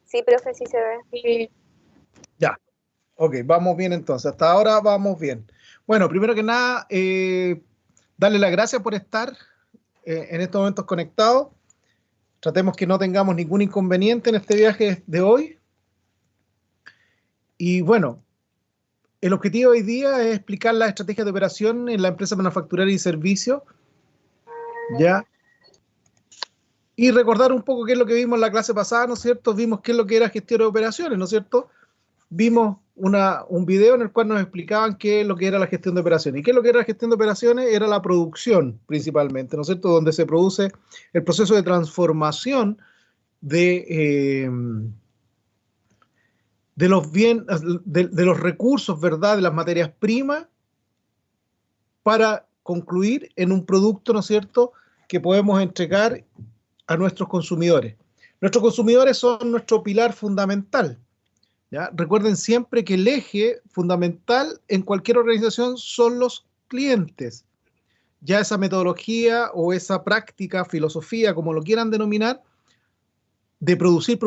Sí, profe, sí se ve. Sí. Ya, ok, vamos bien entonces. Hasta ahora vamos bien. Bueno, primero que nada, darle las gracias por estar en estos momentos conectados. Tratemos que no tengamos ningún inconveniente en este viaje de hoy. Y bueno, el objetivo hoy día es explicar las estrategias de operación en la empresa manufacturera y servicios, ¿ya? Y recordar un poco qué es lo que vimos en la clase pasada, ¿no es cierto? Vimos qué es lo que era gestión de operaciones, ¿no es cierto? Vimos un video en el cual nos explicaban qué es lo que era la gestión de operaciones. ¿Y qué es lo que era la gestión de operaciones? Era la producción, principalmente, ¿no es cierto? Donde se produce el proceso de transformación de los recursos, ¿verdad? De las materias primas para concluir en un producto, ¿no es cierto?, que podemos entregar a nuestros consumidores. Nuestros consumidores son nuestro pilar fundamental, ¿ya? Recuerden siempre que el eje fundamental en cualquier organización son los clientes. Ya esa metodología o esa práctica, filosofía, como lo quieran denominar, de producir,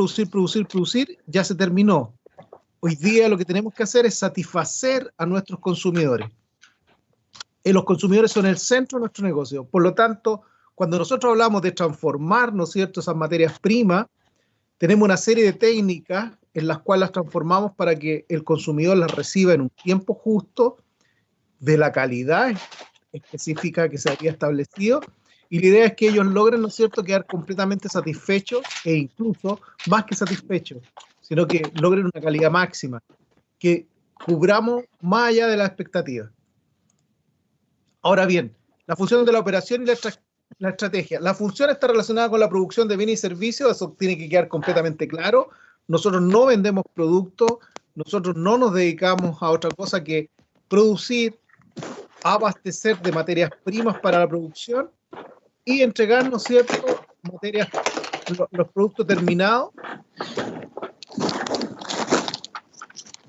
ya se terminó. Hoy día lo que tenemos que hacer es satisfacer a nuestros consumidores. Los consumidores son el centro de nuestro negocio. Por lo tanto, cuando nosotros hablamos de transformar, ¿no es cierto?, esas materias primas, tenemos una serie de técnicas en las cuales las transformamos para que el consumidor las reciba en un tiempo justo, de la calidad específica que se había establecido, y la idea es que ellos logren, ¿no es cierto?, quedar completamente satisfechos e incluso más que satisfechos, sino que logren una calidad máxima, que cubramos más allá de las expectativas. Ahora bien, la función de la operación y la estrategia. La función está relacionada con la producción de bienes y servicios, eso tiene que quedar completamente claro. Nosotros no vendemos productos, nosotros no nos dedicamos a otra cosa que producir, abastecer de materias primas para la producción y entregar, ¿no es cierto?, los productos terminados,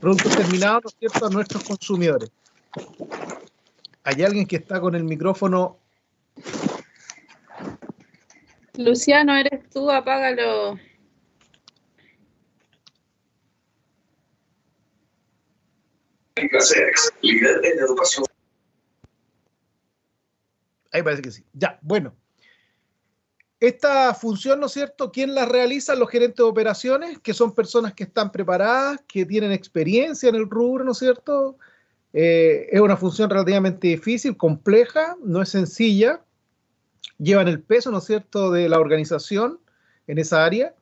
¿no es cierto?, a nuestros consumidores. Hay alguien que está con el micrófono. Luciano, ¿eres tú? Apágalo. Líder en educación. Ahí parece que sí. Ya, bueno. Esta función, ¿no es cierto?, ¿quién la realiza? Los gerentes de operaciones, que son personas que están preparadas, que tienen experiencia en el rubro, ¿no es cierto? Es una función relativamente difícil, compleja, no es sencilla. Llevan el peso, ¿no es cierto?, de la organización en esa área.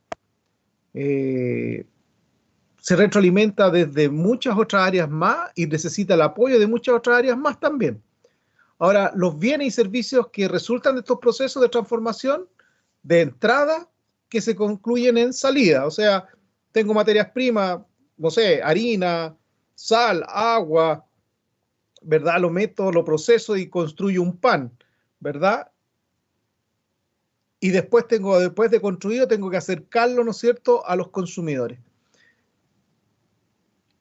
Se retroalimenta desde muchas otras áreas más y necesita el apoyo de muchas otras áreas más también. Ahora, los bienes y servicios que resultan de estos procesos de transformación, de entrada, que se concluyen en salida. O sea, tengo materias primas, no sé, harina, sal, agua, ¿verdad? Lo meto, lo proceso y construyo un pan, ¿verdad? Y después de construido, tengo que acercarlo, ¿no es cierto?, a los consumidores.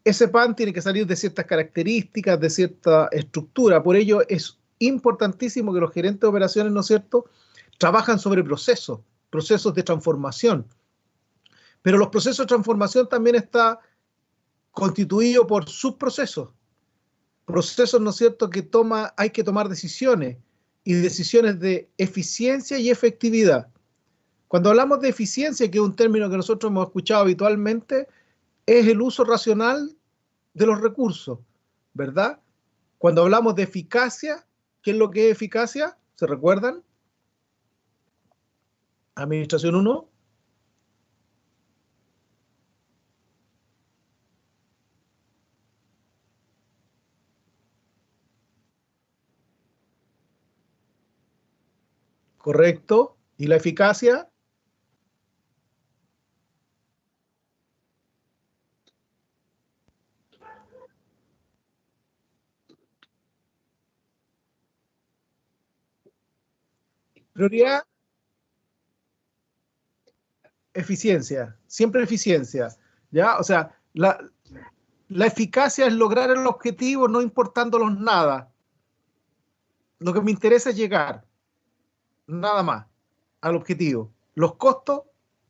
Ese pan tiene que salir de ciertas características, de cierta estructura. Por ello es importantísimo que los gerentes de operaciones, ¿no es cierto?, trabajan sobre procesos de transformación. Pero los procesos de transformación también están constituidos por subprocesos. Procesos, ¿no es cierto?, que hay que tomar decisiones, y decisiones de eficiencia y efectividad. Cuando hablamos de eficiencia, que es un término que nosotros hemos escuchado habitualmente, es el uso racional de los recursos, ¿verdad? Cuando hablamos de eficacia, ¿qué es lo que es eficacia? ¿Se recuerdan? Administración 1. Correcto. ¿Y la eficacia? Prioridad, eficiencia, siempre eficiencia, ¿ya? O sea, la eficacia es lograr el objetivo no importándolos nada. Lo que me interesa es llegar, nada más, al objetivo. Los costos,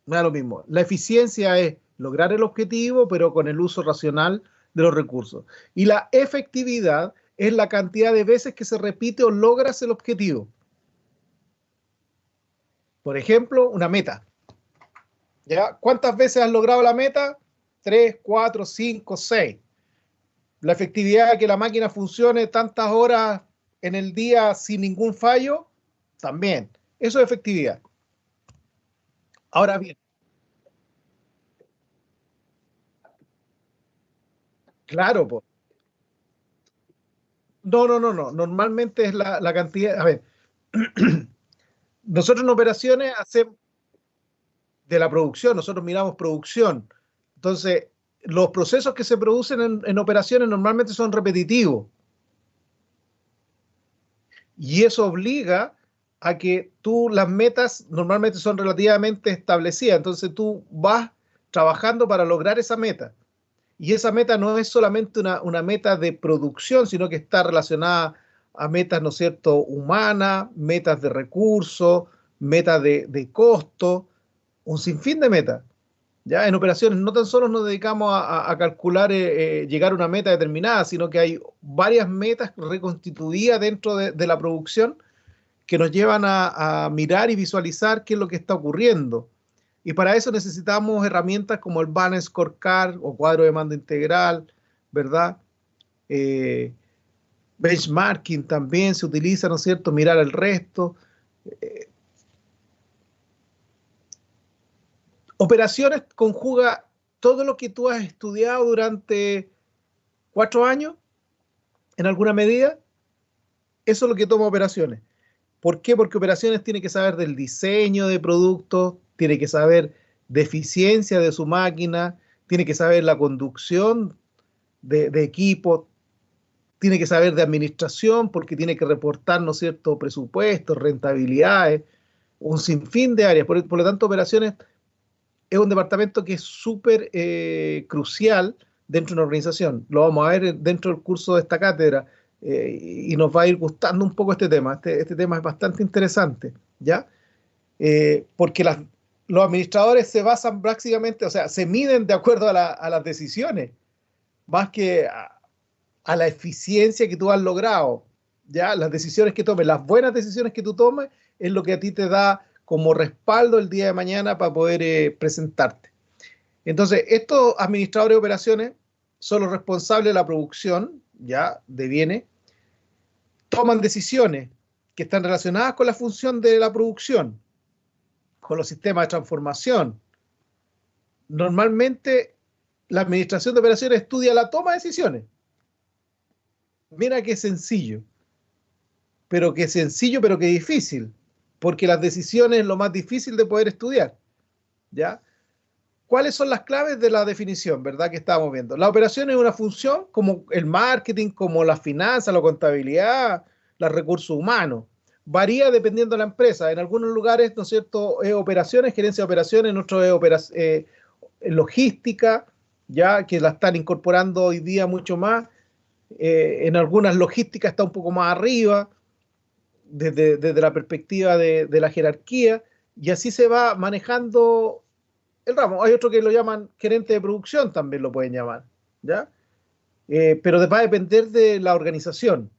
me da lo mismo. La eficiencia es lograr el objetivo, pero con el uso racional de los recursos. Y la efectividad es la cantidad de veces que se repite o logras el objetivo. Por ejemplo, una meta. ¿Ya? ¿Cuántas veces has logrado la meta? 3, 4, 5, 6. La efectividad de que la máquina funcione tantas horas en el día sin ningún fallo, también. Eso es efectividad. Ahora bien, claro, pues. No. Normalmente es la cantidad. A ver, nosotros en operaciones hacemos de la producción, nosotros miramos producción. Entonces, los procesos que se producen en operaciones normalmente son repetitivos. Y eso obliga a que tú las metas normalmente son relativamente establecidas. Entonces tú vas trabajando para lograr esa meta. Y esa meta no es solamente una meta de producción, sino que está relacionada a metas, ¿no es cierto?, humanas, metas de recursos, metas de costo, un sinfín de metas. Ya en operaciones no tan solo nos dedicamos a calcular llegar a una meta determinada, sino que hay varias metas reconstituidas dentro de la producción que nos llevan a mirar y visualizar qué es lo que está ocurriendo. Y para eso necesitamos herramientas como el Balance Scorecard o cuadro de mando integral, ¿verdad? Eh, Benchmarking también se utiliza, ¿no es cierto? Mirar el resto. Eh, Operaciones conjuga todo lo que tú has estudiado durante 4 años, en alguna medida. Eso es lo que toma operaciones. ¿Por qué? Porque operaciones tiene que saber del diseño de productos, tiene que saber de eficiencia de su máquina, tiene que saber la conducción de equipo, tiene que saber de administración porque tiene que reportar, ¿no es cierto?, presupuestos, rentabilidades, un sinfín de áreas. Por lo tanto, operaciones es un departamento que es súper crucial dentro de una organización. Lo vamos a ver dentro del curso de esta cátedra y nos va a ir gustando un poco este tema. Este tema es bastante interesante, ¿ya? Porque los administradores se basan prácticamente, o sea, se miden de acuerdo a las decisiones, más que a la eficiencia que tú has logrado, ¿ya? Las decisiones que tomes, las buenas decisiones que tú tomes, es lo que a ti te da como respaldo el día de mañana para poder presentarte. Entonces, estos administradores de operaciones son los responsables de la producción, ya, de bienes, toman decisiones que están relacionadas con la función de la producción, con los sistemas de transformación. Normalmente, la administración de operaciones estudia la toma de decisiones. Mira qué sencillo, pero qué difícil, porque las decisiones es lo más difícil de poder estudiar, ¿ya? ¿Cuáles son las claves de la definición, verdad, que estábamos viendo? La operación es una función como el marketing, como la finanza, la contabilidad, los recursos humanos. Varía dependiendo de la empresa. En algunos lugares, ¿no es cierto?, es operaciones, gerencia de operaciones, en otros es logística, ya que la están incorporando hoy día mucho más. En algunas logísticas está un poco más arriba, desde la perspectiva de la jerarquía, y así se va manejando el ramo. Hay otro que lo llaman gerente de producción, también lo pueden llamar, ¿ya? Pero va a depender de la organización,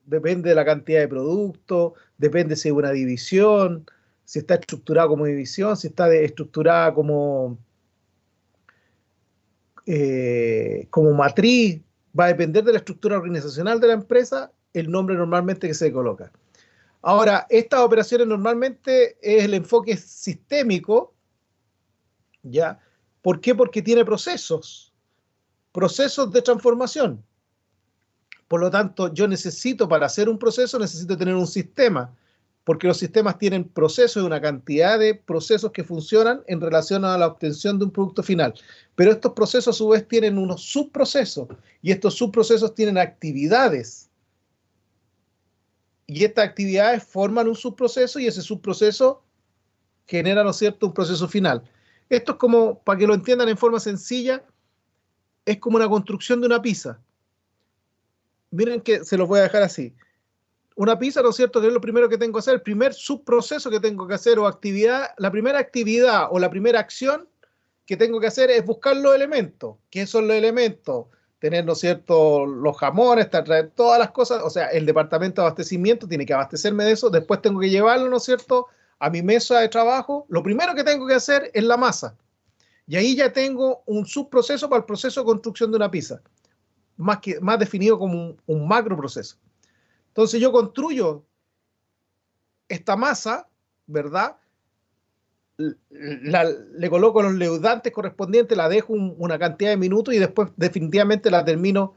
depende de la cantidad de productos, depende si es una división, si está estructurada como división, si está estructurada como matriz, va a depender de la estructura organizacional de la empresa, el nombre normalmente que se coloca. Ahora, estas operaciones normalmente es el enfoque sistémico, ¿ya? ¿Por qué? Porque tiene procesos de transformación. Por lo tanto, yo necesito, para hacer un proceso, necesito tener un sistema, porque los sistemas tienen procesos, una cantidad de procesos que funcionan en relación a la obtención de un producto final. Pero estos procesos a su vez tienen unos subprocesos, y estos subprocesos tienen actividades. Y estas actividades forman un subproceso y ese subproceso genera, ¿no es cierto?, un proceso final. Esto es como, para que lo entiendan en forma sencilla, es como una construcción de una pizza. Miren que se los voy a dejar así. Una pizza, ¿no es cierto?, que es lo primero que tengo que hacer, el primer subproceso que tengo que hacer o actividad, la primera actividad o la primera acción que tengo que hacer es buscar los elementos. ¿Qué son los elementos? Tener, ¿no es cierto?, los jamones, traer todas las cosas, o sea, el departamento de abastecimiento tiene que abastecerme de eso, después tengo que llevarlo, ¿no es cierto?, a mi mesa de trabajo. Lo primero que tengo que hacer es la masa. Y ahí ya tengo un subproceso para el proceso de construcción de una pizza, más definido como un macro proceso. Entonces yo construyo esta masa, ¿verdad? Le coloco los leudantes correspondientes, la dejo una cantidad de minutos y después definitivamente la termino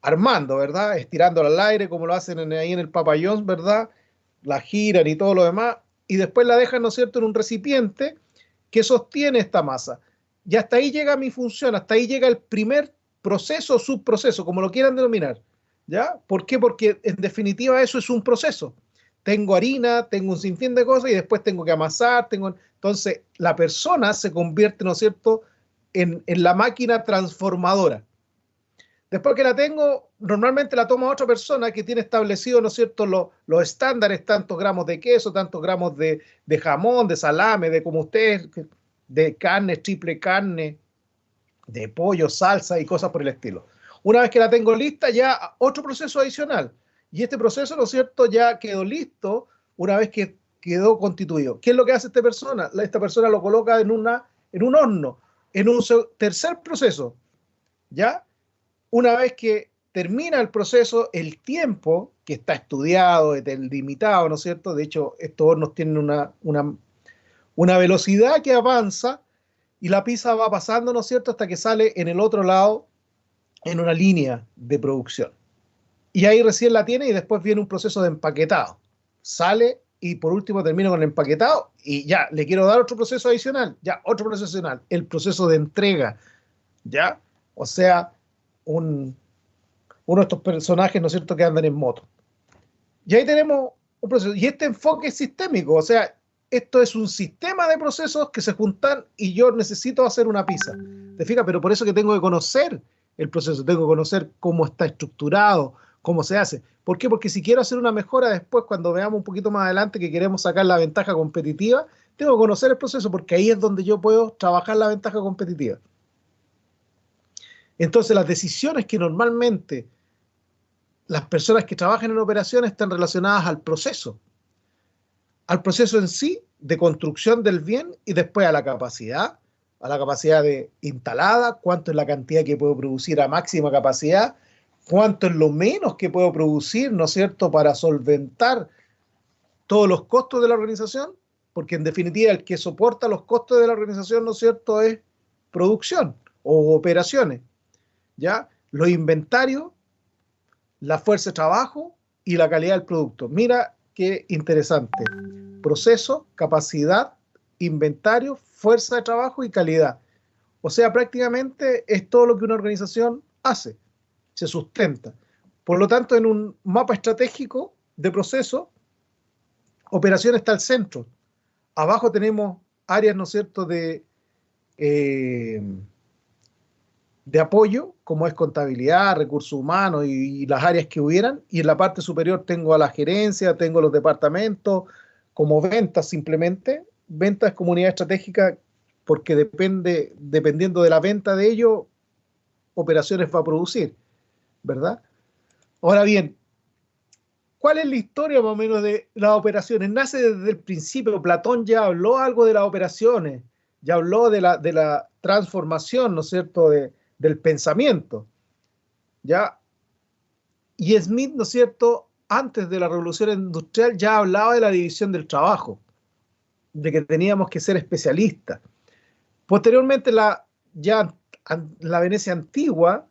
armando, ¿verdad? Estirándola al aire como lo hacen ahí en el Papa John's, ¿verdad? La giran y todo lo demás y después la dejan, ¿no es cierto?, en un recipiente que sostiene esta masa. Y hasta ahí llega mi función, hasta ahí llega el primer proceso o subproceso, como lo quieran denominar, ¿ya? ¿Por qué? Porque en definitiva eso es un proceso. Tengo harina, tengo un sinfín de cosas y después tengo que amasar, entonces la persona se convierte, ¿no es cierto?, en la máquina transformadora. Después que la tengo, normalmente la toma otra persona que tiene establecido, ¿no es cierto?, los estándares, tantos gramos de queso, tantos gramos de jamón, de salame, de como ustedes, de carne, triple carne, de pollo, salsa y cosas por el estilo. Una vez que la tengo lista, ya otro proceso adicional. Y este proceso, ¿no es cierto?, ya quedó listo una vez que quedó constituido. ¿Qué es lo que hace esta persona? Esta persona lo coloca en un horno, en un tercer proceso, ¿ya? Una vez que termina el proceso, el tiempo que está estudiado, limitado, ¿no es cierto? De hecho, estos hornos tienen una velocidad que avanza y la pizza va pasando, ¿no es cierto?, hasta que sale en el otro lado en una línea de producción. Y ahí recién la tiene y después viene un proceso de empaquetado. Sale y por último termino con el empaquetado y ya, le quiero dar otro proceso adicional, ya, otro proceso adicional, el proceso de entrega, ¿ya? O sea, uno de estos personajes, ¿no es cierto?, que andan en moto. Y ahí tenemos un proceso. Y este enfoque es sistémico, o sea, esto es un sistema de procesos que se juntan y yo necesito hacer una pizza. ¿Te fijas? Pero por eso que tengo que conocer el proceso, tengo que conocer cómo está estructurado, cómo se hace. ¿Por qué? Porque si quiero hacer una mejora después, cuando veamos un poquito más adelante que queremos sacar la ventaja competitiva, tengo que conocer el proceso porque ahí es donde yo puedo trabajar la ventaja competitiva. Entonces, las decisiones que normalmente las personas que trabajan en operaciones están relacionadas al proceso en sí de construcción del bien y después a la capacidad de instalada, cuánto es la cantidad que puedo producir a máxima capacidad, cuánto es lo menos que puedo producir, ¿no es cierto?, para solventar todos los costos de la organización, porque en definitiva el que soporta los costos de la organización, ¿no es cierto?, es producción o operaciones, ¿ya? Los inventarios, la fuerza de trabajo y la calidad del producto. Mira qué interesante. Proceso, capacidad, inventario, fuerza de trabajo y calidad. O sea, prácticamente es todo lo que una organización hace, se sustenta. Por lo tanto, en un mapa estratégico de proceso, operación está al centro. Abajo tenemos áreas, ¿no es cierto?, de apoyo, como es contabilidad, recursos humanos y las áreas que hubieran, y en la parte superior tengo a la gerencia, tengo los departamentos, como ventas simplemente. Ventas es como unidad estratégica porque dependiendo de la venta de ello, operaciones va a producir, ¿verdad? Ahora bien, ¿cuál es la historia más o menos de las operaciones? Nace desde el principio, Platón ya habló algo de las operaciones, ya habló de la transformación, ¿no es cierto?, del pensamiento, ¿ya? Y Smith, ¿no es cierto?, antes de la revolución industrial ya hablaba de la división del trabajo, de que teníamos que ser especialistas. Posteriormente, la Venecia antigua,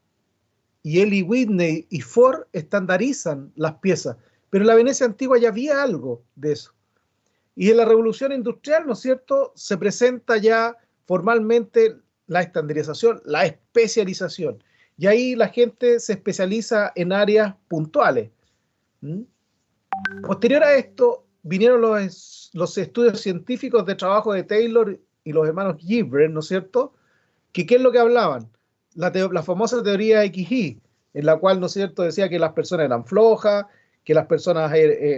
y Eli Whitney y Ford estandarizan las piezas, pero en la Venecia antigua ya había algo de eso. Y en la revolución industrial, ¿no es cierto?, se presenta ya formalmente la estandarización, la especialización. Y ahí la gente se especializa en áreas puntuales. Posterior a esto, vinieron los estudios científicos de trabajo de Taylor y los hermanos Gibran, ¿no es cierto?, que ¿qué es lo que hablaban? La famosa teoría XY, en la cual, ¿no es cierto?, decía que las personas eran flojas, que las personas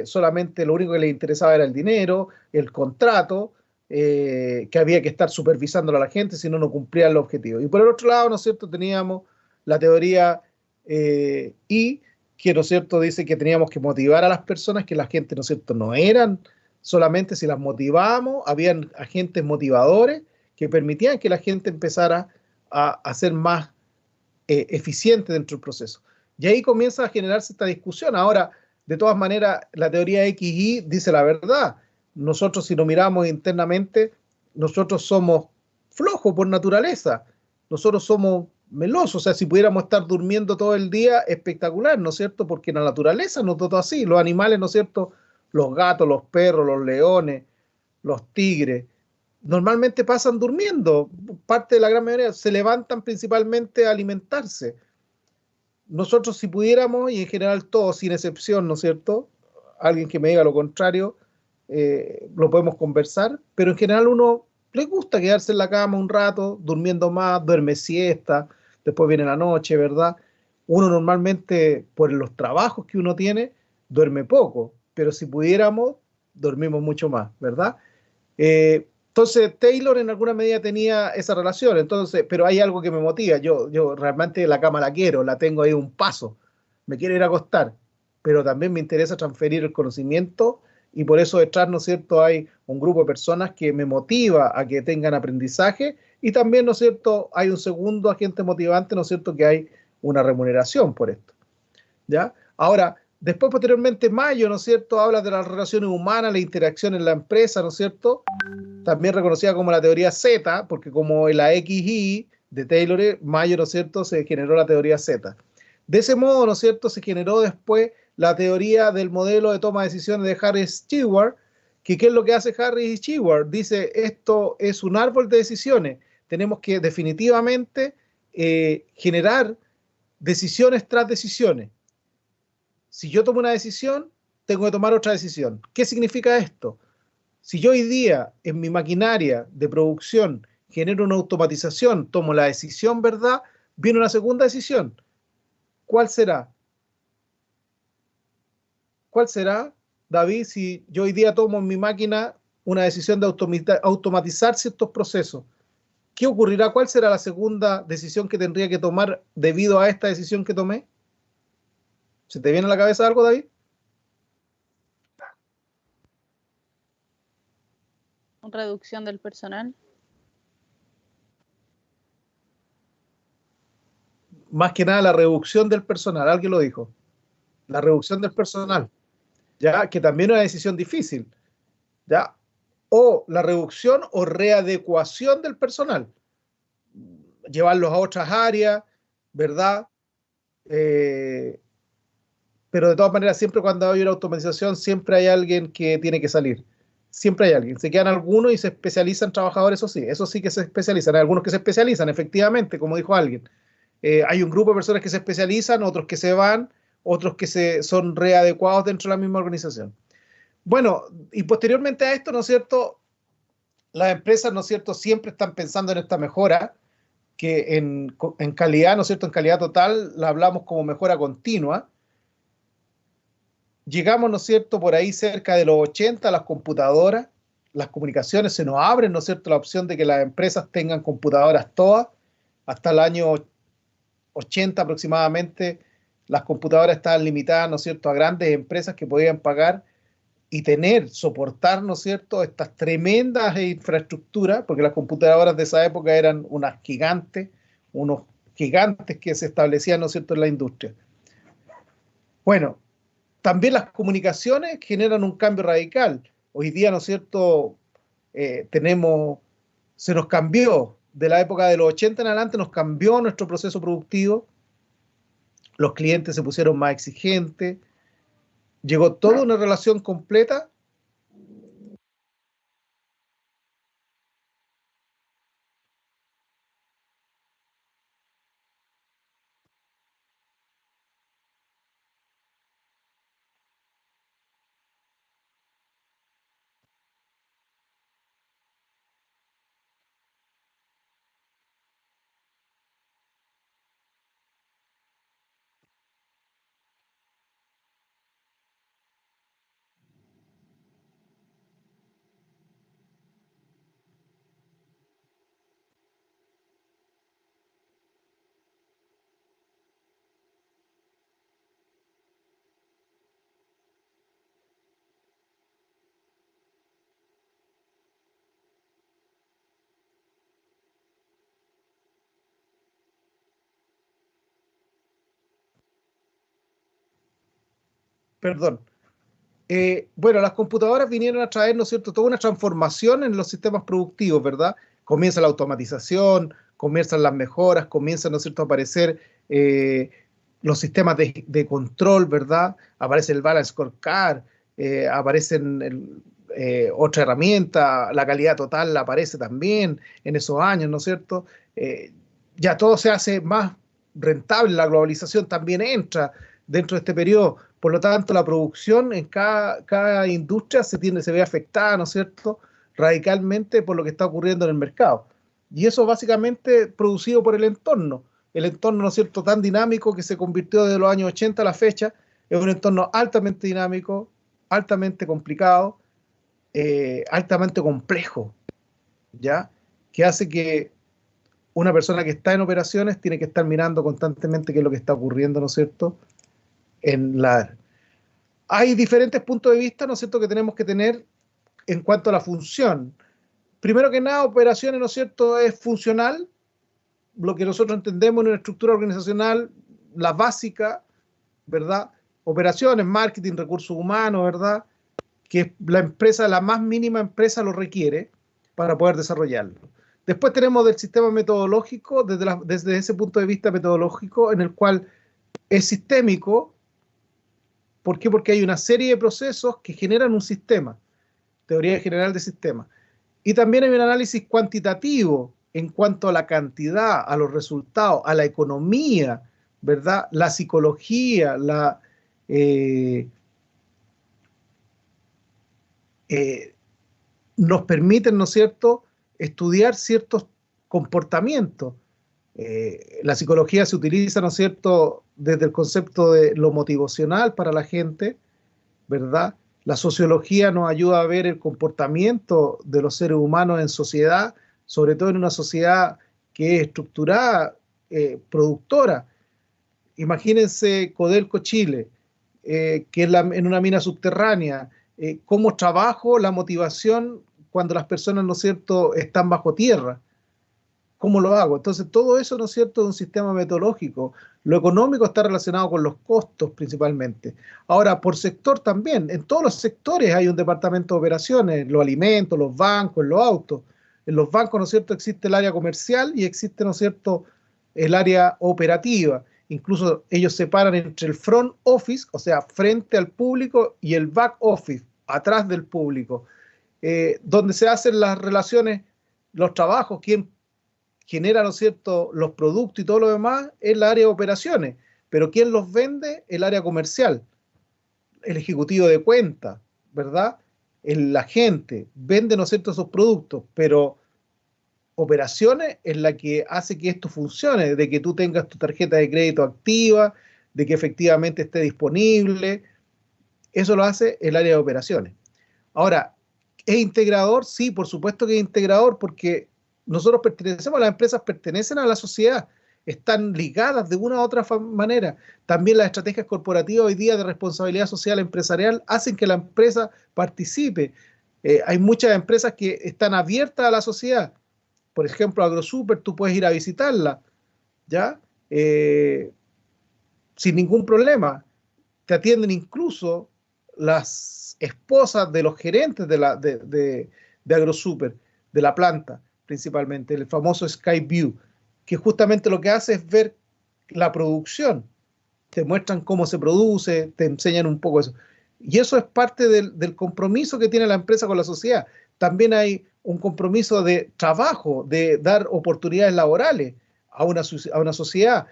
solamente lo único que les interesaba era el dinero, el contrato, que había que estar supervisándolo a la gente si no, no cumplían los objetivos. Y por el otro lado, ¿no es cierto?, teníamos la teoría I, que, ¿no es cierto?, dice que teníamos que motivar a las personas, que la gente, ¿no es cierto?, no eran solamente si las motivábamos, habían agentes motivadores que permitían que la gente empezara a ser más eficiente dentro del proceso. Y ahí comienza a generarse esta discusión. Ahora, de todas maneras, la teoría XY dice la verdad. Nosotros, si lo miramos internamente, nosotros somos flojos por naturaleza. Nosotros somos melosos. O sea, si pudiéramos estar durmiendo todo el día, espectacular, ¿no es cierto? Porque la naturaleza nos dotó así. Los animales, ¿no es cierto? Los gatos, los perros, los leones, los tigres, normalmente pasan durmiendo. Parte de la gran mayoría se levantan principalmente a alimentarse. Nosotros, si pudiéramos, y en general todos, sin excepción, ¿no es cierto? Alguien que me diga lo contrario, lo podemos conversar, pero en general uno le gusta quedarse en la cama un rato, durmiendo más, duerme siesta, después viene la noche, ¿verdad? Uno normalmente, por los trabajos que uno tiene, duerme poco, pero si pudiéramos, dormimos mucho más, ¿verdad? Entonces, Taylor en alguna medida tenía esa relación, entonces, pero hay algo que me motiva. Yo realmente la cama la quiero, la tengo ahí un paso, me quiero ir a acostar, pero también me interesa transferir el conocimiento y por eso detrás, ¿no es cierto?, hay un grupo de personas que me motiva a que tengan aprendizaje y también, ¿no es cierto?, hay un segundo agente motivante, ¿no es cierto?, que hay una remuneración por esto, ¿ya? Ahora, después, posteriormente, Mayo, ¿no es cierto?, habla de las relaciones humanas, la interacción en la empresa, ¿no es cierto?, también reconocida como la teoría Z, porque como la XY de Taylor, Mayo, ¿no es cierto?, se generó la teoría Z. De ese modo, ¿no es cierto?, se generó después la teoría del modelo de toma de decisiones de Harris Stewart, que ¿qué es lo que hace Harris Stewart? Dice, esto es un árbol de decisiones, tenemos que definitivamente generar decisiones tras decisiones. Si yo tomo una decisión, tengo que tomar otra decisión. ¿Qué significa esto? Si yo hoy día en mi maquinaria de producción genero una automatización, tomo la decisión, ¿verdad? Viene una segunda decisión. ¿Cuál será? ¿Cuál será, David, si yo hoy día tomo en mi máquina una decisión de automatizar ciertos procesos? ¿Qué ocurrirá? ¿Cuál será la segunda decisión que tendría que tomar debido a esta decisión que tomé? ¿Se te viene a la cabeza algo, David? Reducción del personal. Más que nada la reducción del personal, alguien lo dijo. La reducción del personal, ya que también es una decisión difícil, ya. O la reducción o readecuación del personal, llevarlos a otras áreas, ¿verdad? Eh, pero de todas maneras, siempre cuando hay una automatización, siempre hay alguien que tiene que salir. Siempre hay alguien. Se quedan algunos y se especializan trabajadores, eso sí que se especializan. Hay algunos que se especializan, efectivamente, como dijo alguien. Hay un grupo de personas que se especializan, otros que se van, otros que son readecuados dentro de la misma organización. Bueno, y posteriormente a esto, ¿no es cierto? Las empresas, ¿no es cierto?, siempre están pensando en esta mejora, que en calidad, ¿no es cierto?, en calidad total, la hablamos como mejora continua. Llegamos, ¿no es cierto?, por ahí cerca de los 80, las computadoras, las comunicaciones, se nos abren, ¿no es cierto?, la opción de que las empresas tengan computadoras todas. Hasta el año 80 aproximadamente, las computadoras estaban limitadas, ¿no es cierto?, a grandes empresas que podían pagar y soportar, ¿no es cierto?, estas tremendas infraestructuras, porque las computadoras de esa época eran unos gigantes que se establecían, ¿no es cierto?, en la industria. Bueno, también las comunicaciones generan un cambio radical. Hoy día, ¿no es cierto?, tenemos, se nos cambió, de la época de los 80 en adelante, nos cambió nuestro proceso productivo, los clientes se pusieron más exigentes, llegó toda una relación completa. Perdón. Bueno, las computadoras vinieron a traer, ¿no es cierto?, toda una transformación en los sistemas productivos, ¿verdad? Comienza la automatización, comienzan las mejoras, comienzan, ¿no es cierto?, a aparecer los sistemas de control, ¿verdad? Aparece el Balance Scorecard, aparecen otra herramienta, la calidad total aparece también en esos años, ¿no es cierto? Ya todo se hace más rentable, la globalización también entra dentro de este periodo. Por lo tanto, la producción en cada industria se ve afectada, ¿no es cierto?, radicalmente por lo que está ocurriendo en el mercado. Y eso básicamente producido por el entorno, ¿no es cierto?, tan dinámico que se convirtió desde los años 80 a la fecha, es un entorno altamente dinámico, altamente complicado, altamente complejo, ¿ya? Que hace que una persona que está en operaciones tiene que estar mirando constantemente qué es lo que está ocurriendo, ¿no es cierto?, en la... Hay diferentes puntos de vista, ¿no es cierto?, que tenemos que tener en cuanto a la función. Primero que nada, operaciones, ¿no es cierto?, es funcional, lo que nosotros entendemos en una estructura organizacional, la básica, ¿verdad? Operaciones, marketing, recursos humanos, ¿verdad? Que la empresa, la más mínima empresa lo requiere para poder desarrollarlo. Después tenemos del sistema metodológico, desde ese punto de vista metodológico, en el cual es sistémico. ¿Por qué? Porque hay una serie de procesos que generan un sistema, teoría general de sistemas. Y también hay un análisis cuantitativo en cuanto a la cantidad, a los resultados, a la economía, ¿verdad? La psicología, nos permiten, ¿no es cierto?, estudiar ciertos comportamientos. La psicología se utiliza, ¿no es cierto?, desde el concepto de lo motivacional para la gente, ¿verdad? La sociología nos ayuda a ver el comportamiento de los seres humanos en sociedad, sobre todo en una sociedad que es estructurada, productora. Imagínense Codelco Chile, que es en una mina subterránea, cómo trabajo la motivación cuando las personas, ¿no es cierto?, están bajo tierra. ¿Cómo lo hago? Entonces, todo eso, ¿no es cierto?, es un sistema metodológico. Lo económico está relacionado con los costos principalmente. Ahora, por sector también, en todos los sectores hay un departamento de operaciones, los alimentos, los bancos, los autos. En los bancos, ¿no es cierto?, existe el área comercial y existe, ¿no es cierto?, el área operativa. Incluso ellos separan entre el front office, o sea, frente al público, y el back office, atrás del público, donde se hacen las relaciones, los trabajos, quién genera, ¿no es cierto?, los productos y todo lo demás es la área de operaciones, pero ¿quién los vende? El área comercial, el ejecutivo de cuenta, ¿verdad? El agente vende, ¿no es cierto?, esos productos, pero operaciones es la que hace que esto funcione, de que tú tengas tu tarjeta de crédito activa, de que efectivamente esté disponible. Eso lo hace el área de operaciones. Ahora, ¿es integrador? Sí, por supuesto que es integrador, porque nosotros pertenecemos, las empresas pertenecen a la sociedad, están ligadas de una u otra manera. También las estrategias corporativas hoy día de responsabilidad social empresarial hacen que la empresa participe. Hay muchas empresas que están abiertas a la sociedad. Por ejemplo, AgroSuper, tú puedes ir a visitarla, ¿ya? Sin ningún problema. Te atienden incluso las esposas de los gerentes de AgroSuper, de la planta principalmente, el famoso Skyview, que justamente lo que hace es ver la producción. Te muestran cómo se produce, te enseñan un poco eso. Y eso es parte del compromiso que tiene la empresa con la sociedad. También hay un compromiso de trabajo, de dar oportunidades laborales a una sociedad.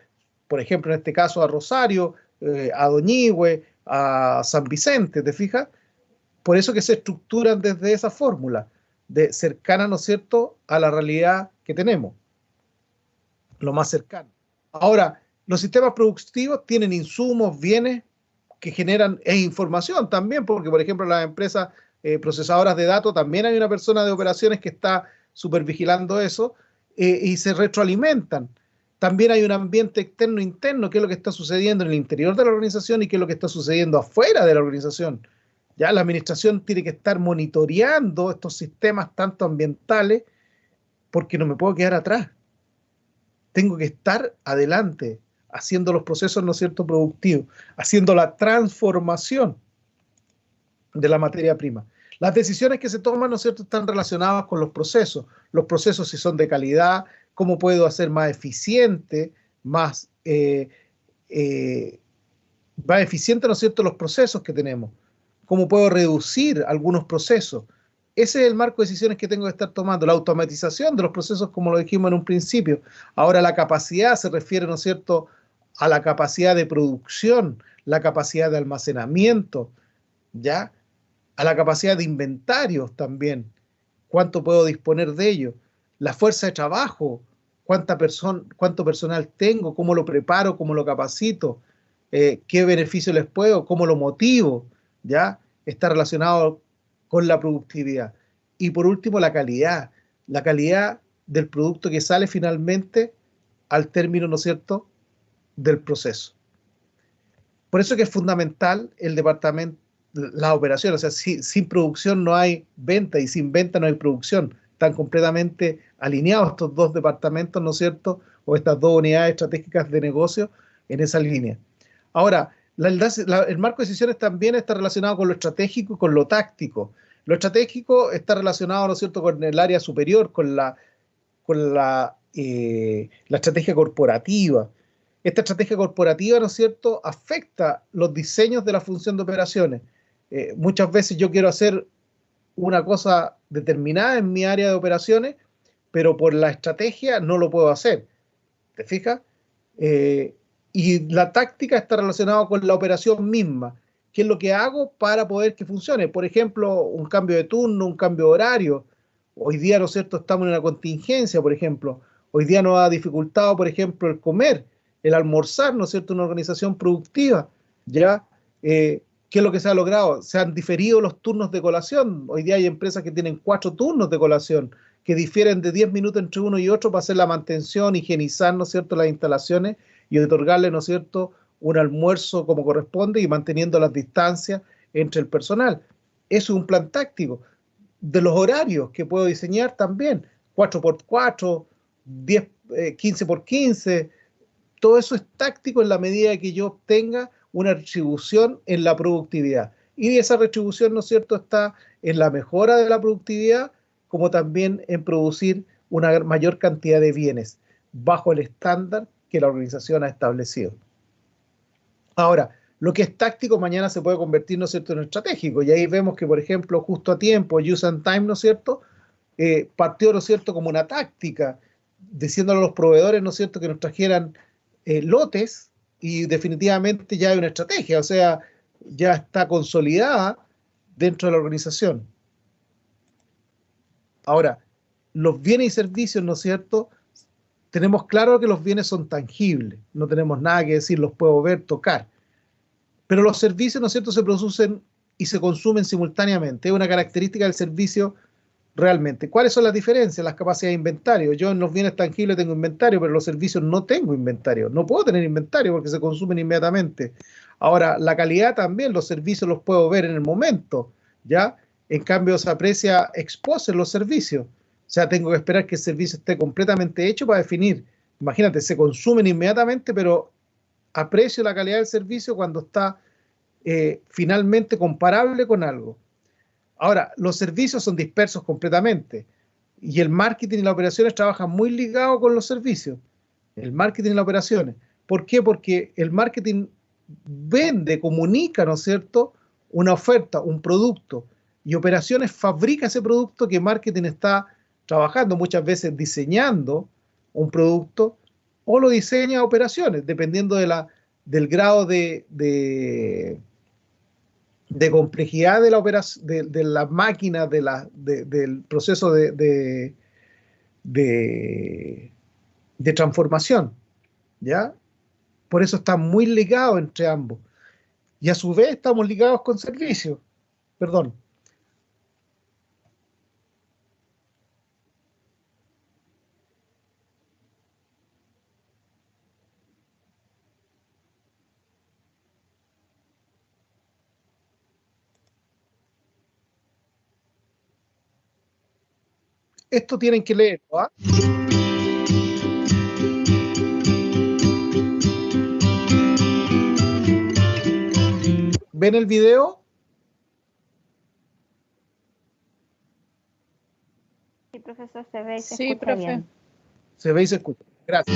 Por ejemplo, en este caso a Rosario, a Doñihue, a San Vicente, ¿te fijas? Por eso que se estructuran desde esa fórmula, de cercana, ¿no es cierto?, a la realidad que tenemos, lo más cercano. Ahora, los sistemas productivos tienen insumos, bienes que generan información también, porque por ejemplo las empresas procesadoras de datos, también hay una persona de operaciones que está supervigilando eso, y se retroalimentan. También hay un ambiente externo e interno, qué es lo que está sucediendo en el interior de la organización y qué es lo que está sucediendo afuera de la organización. Ya la administración tiene que estar monitoreando estos sistemas tanto ambientales, porque no me puedo quedar atrás. Tengo que estar adelante, haciendo los procesos, ¿no es cierto?, productivos, haciendo la transformación, de la materia prima. Las decisiones que se toman, ¿no es cierto?, están relacionadas con los procesos. Los procesos, si son de calidad, cómo puedo hacer más eficiente, más eficiente, ¿no es cierto?, los procesos que tenemos. Cómo puedo reducir algunos procesos. Ese es el marco de decisiones que tengo que estar tomando. La automatización de los procesos, como lo dijimos en un principio. Ahora, la capacidad se refiere, ¿no es cierto?, a la capacidad de producción, la capacidad de almacenamiento, ¿ya?, a la capacidad de inventarios también, cuánto puedo disponer de ello, la fuerza de trabajo, cuánto personal tengo, cómo lo preparo, cómo lo capacito, qué beneficio les puedo, cómo lo motivo, ¿ya? Está relacionado con la productividad. Y por último, la calidad del producto que sale finalmente al término, ¿no es cierto?, del proceso. Por eso que es fundamental el departamento, la operación, o sea, sin producción no hay venta y sin venta no hay producción. Están completamente alineados estos dos departamentos, ¿no es cierto?, o estas dos unidades estratégicas de negocio en esa línea. Ahora, el marco de decisiones también está relacionado con lo estratégico y con lo táctico. Lo estratégico está relacionado, ¿no es cierto?, con el área superior, con la estrategia corporativa. Esta estrategia corporativa, ¿no es cierto?, afecta los diseños de la función de operaciones. Muchas veces yo quiero hacer una cosa determinada en mi área de operaciones, pero por la estrategia no lo puedo hacer. ¿Te fijas? Y la táctica está relacionada con la operación misma. ¿Qué es lo que hago para poder que funcione? Por ejemplo, un cambio de turno, un cambio de horario. Hoy día, ¿no es cierto?, estamos en una contingencia, por ejemplo. Hoy día nos ha dificultado, por ejemplo, el comer, el almorzar, ¿no es cierto?, una organización productiva. ¿Ya? ¿Qué es lo que se ha logrado? Se han diferido los turnos de colación. Hoy día hay empresas que tienen 4 turnos de colación, que difieren de 10 minutos entre uno y otro para hacer la mantención, higienizar, ¿no es cierto?, las instalaciones y otorgarle, ¿no es cierto?, un almuerzo como corresponde y manteniendo las distancias entre el personal. Eso es un plan táctico. De los horarios que puedo diseñar también, 4x4, 15x15, todo eso es táctico en la medida que yo obtenga una retribución en la productividad. Y esa retribución, ¿no es cierto?, está en la mejora de la productividad, como también en producir una mayor cantidad de bienes bajo el estándar que la organización ha establecido. Ahora, lo que es táctico mañana se puede convertir, ¿no es cierto?, en estratégico. Y ahí vemos que, por ejemplo, justo a tiempo, Use and Time, ¿no es cierto?, partió, ¿no es cierto?, como una táctica, diciéndole a los proveedores, ¿no es cierto?, que nos trajeran lotes, y definitivamente ya hay una estrategia, o sea, ya está consolidada dentro de la organización. Ahora, los bienes y servicios, ¿no es cierto?, tenemos claro que los bienes son tangibles, no tenemos nada que decir, los puedo ver, tocar. Pero los servicios, ¿no es cierto?, se producen y se consumen simultáneamente. Es una característica del servicio realmente. ¿Cuáles son las diferencias? Las capacidades de inventario. Yo en los bienes tangibles tengo inventario, pero en los servicios no tengo inventario. No puedo tener inventario porque se consumen inmediatamente. Ahora, la calidad también, los servicios los puedo ver en el momento, ¿ya? En cambio, se aprecia ex post en los servicios. O sea, tengo que esperar que el servicio esté completamente hecho para definir. Imagínate, se consumen inmediatamente, pero aprecio la calidad del servicio cuando está finalmente comparable con algo. Ahora, los servicios son dispersos completamente y el marketing y las operaciones trabajan muy ligados con los servicios. El marketing y las operaciones. ¿Por qué? Porque el marketing vende, comunica, ¿no es cierto?, una oferta, un producto, y operaciones fabrica ese producto que marketing está trabajando, muchas veces diseñando un producto, o lo diseña operaciones, dependiendo del grado de complejidad de la operación, de la máquina, del proceso de transformación, ¿ya? Por eso está muy ligado entre ambos. Y a su vez estamos ligados con servicios. Perdón. Esto tienen que leerlo, ¿ah? ¿Ven el video? profesor, se ve y se Sí, escucha profe. bien. Se ve y se escucha. Gracias.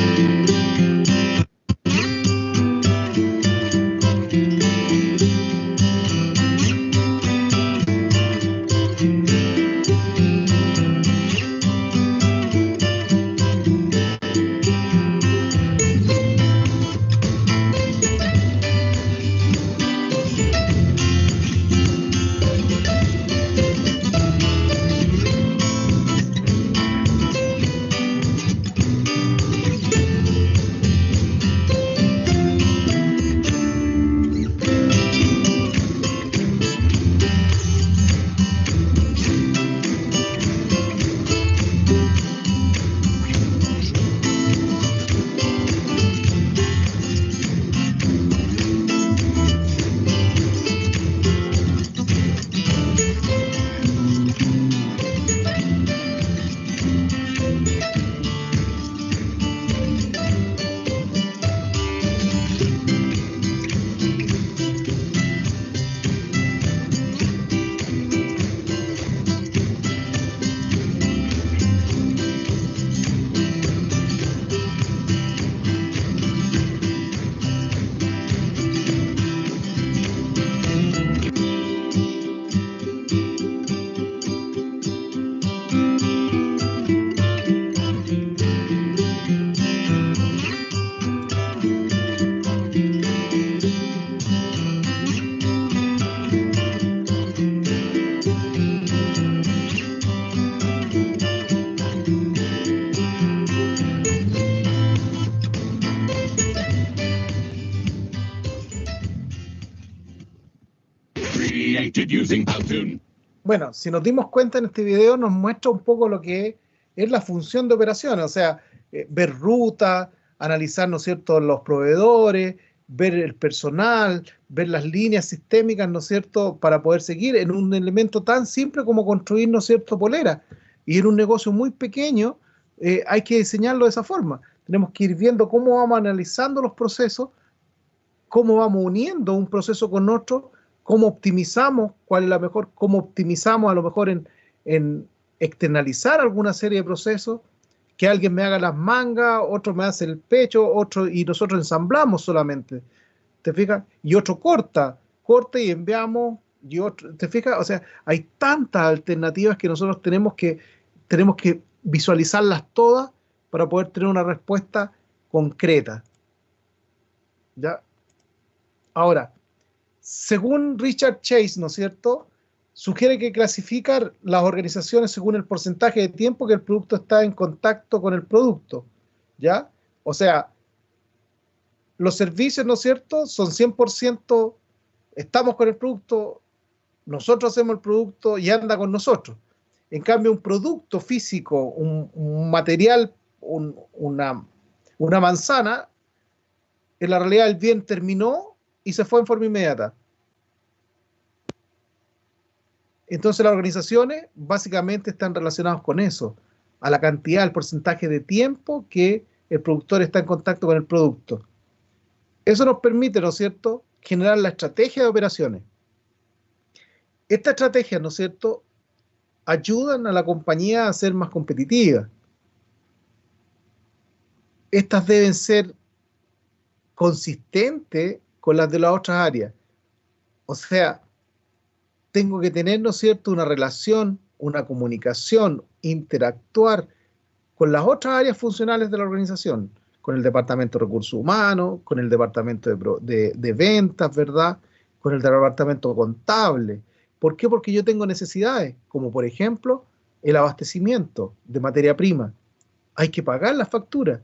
Bueno, si nos dimos cuenta en este video, nos muestra un poco lo que es la función de operaciones, o sea, ver ruta, analizar, ¿no es cierto?, los proveedores, ver el personal, ver las líneas sistémicas, ¿no es cierto?, para poder seguir en un elemento tan simple como construir, ¿no es cierto?, polera. Y en un negocio muy pequeño hay que diseñarlo de esa forma. Tenemos que ir viendo cómo vamos analizando los procesos, cómo vamos uniendo un proceso con otro, cómo optimizamos, cuál es la mejor, cómo optimizamos a lo mejor en externalizar alguna serie de procesos, que alguien me haga las mangas, otro me hace el pecho, otro, y nosotros ensamblamos solamente, ¿te fijas? Y otro corta y enviamos, y otro, ¿te fijas? O sea, hay tantas alternativas que nosotros tenemos que visualizarlas todas para poder tener una respuesta concreta. ¿Ya? Ahora, según Richard Chase, ¿no es cierto?, sugiere que clasificar las organizaciones según el porcentaje de tiempo que el producto está en contacto con el producto, ¿ya? O sea, los servicios, ¿no es cierto?, son 100%, estamos con el producto, nosotros hacemos el producto y anda con nosotros. En cambio, un producto físico, un material, una manzana, en la realidad el bien terminó y se fue en forma inmediata. Entonces las organizaciones básicamente están relacionadas con eso, a la cantidad, al porcentaje de tiempo que el productor está en contacto con el producto. Eso nos permite, ¿no es cierto?, generar la estrategia de operaciones. Esta estrategia, ¿no es cierto?, ayudan a la compañía a ser más competitiva. Estas deben ser consistentes con las de las otras áreas. O sea, tengo que tener, ¿no es cierto?, una relación, una comunicación, interactuar con las otras áreas funcionales de la organización, con el departamento de recursos humanos, con el departamento de ventas, ¿verdad?, con el departamento contable. ¿Por qué? Porque yo tengo necesidades, como por ejemplo el abastecimiento de materia prima. Hay que pagar las facturas.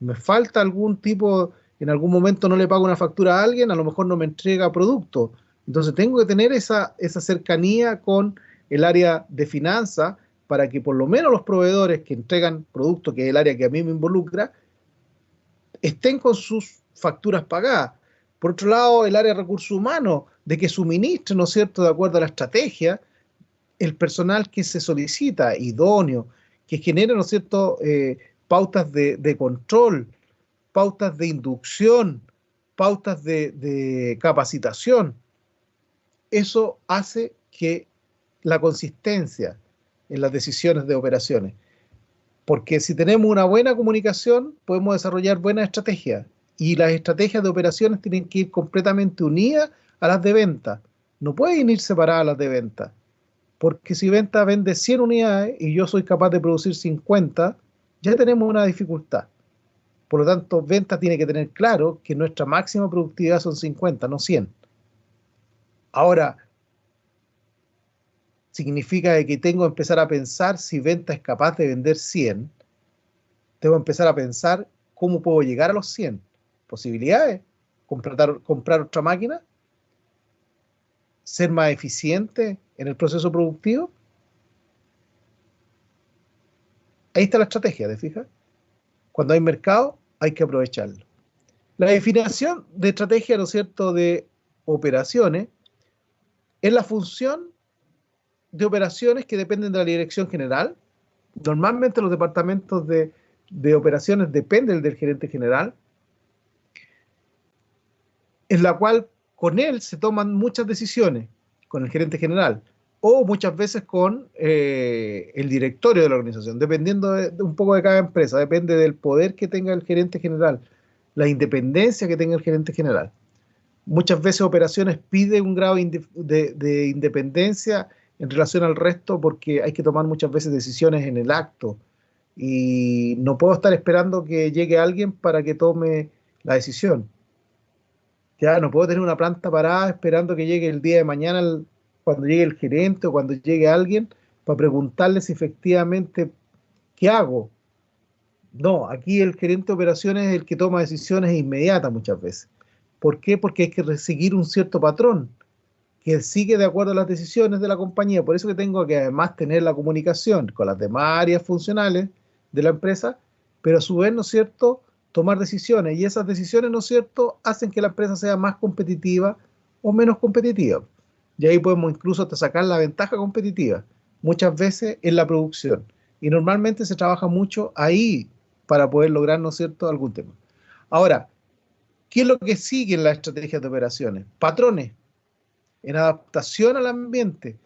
Me falta algún tipo, en algún momento no le pago una factura a alguien, a lo mejor no me entrega producto. Entonces tengo que tener esa cercanía con el área de finanzas para que por lo menos los proveedores que entregan productos, que es el área que a mí me involucra, estén con sus facturas pagadas. Por otro lado, el área de recursos humanos, de que suministre, ¿no es cierto?, de acuerdo a la estrategia, el personal que se solicita, idóneo, que genere, ¿no es cierto?, pautas de control, pautas de inducción, pautas de capacitación. Eso hace que la consistencia en las decisiones de operaciones. Porque si tenemos una buena comunicación, podemos desarrollar buenas estrategias. Y las estrategias de operaciones tienen que ir completamente unidas a las de venta. No pueden ir separadas las de venta. Porque si venta vende 100 unidades y yo soy capaz de producir 50, ya tenemos una dificultad. Por lo tanto, venta tiene que tener claro que nuestra máxima productividad son 50, no 100. Ahora, significa que tengo que empezar a pensar si venta es capaz de vender 100. Tengo que empezar a pensar cómo puedo llegar a los 100. Posibilidades, comprar otra máquina, ser más eficiente en el proceso productivo. Ahí está la estrategia, ¿te fijas? Cuando hay mercado, hay que aprovecharlo. La definición de estrategia, ¿no es cierto?, de operaciones, es la función de operaciones que dependen de la dirección general. Normalmente los departamentos de operaciones dependen del gerente general, en la cual con él se toman muchas decisiones, con el gerente general, o muchas veces con el directorio de la organización, dependiendo de un poco de cada empresa, depende del poder que tenga el gerente general, la independencia que tenga el gerente general. Muchas veces operaciones pide un grado de independencia en relación al resto porque hay que tomar muchas veces decisiones en el acto y no puedo estar esperando que llegue alguien para que tome la decisión. Ya no puedo tener una planta parada esperando que llegue el día de mañana, cuando llegue el gerente o cuando llegue alguien, para preguntarle si efectivamente, ¿qué hago? No, aquí el gerente de operaciones es el que toma decisiones inmediatas muchas veces. ¿Por qué? Porque hay que seguir un cierto patrón que sigue de acuerdo a las decisiones de la compañía. Por eso que tengo que además tener la comunicación con las demás áreas funcionales de la empresa, pero a su vez, ¿no es cierto?, tomar decisiones. Y esas decisiones, ¿no es cierto?, hacen que la empresa sea más competitiva o menos competitiva. Y ahí podemos incluso hasta sacar la ventaja competitiva, muchas veces en la producción. Y normalmente se trabaja mucho ahí para poder lograr, ¿no es cierto?, algún tema. Ahora, ¿qué es lo que sigue en las estrategias de operaciones? Patrones en adaptación al ambiente.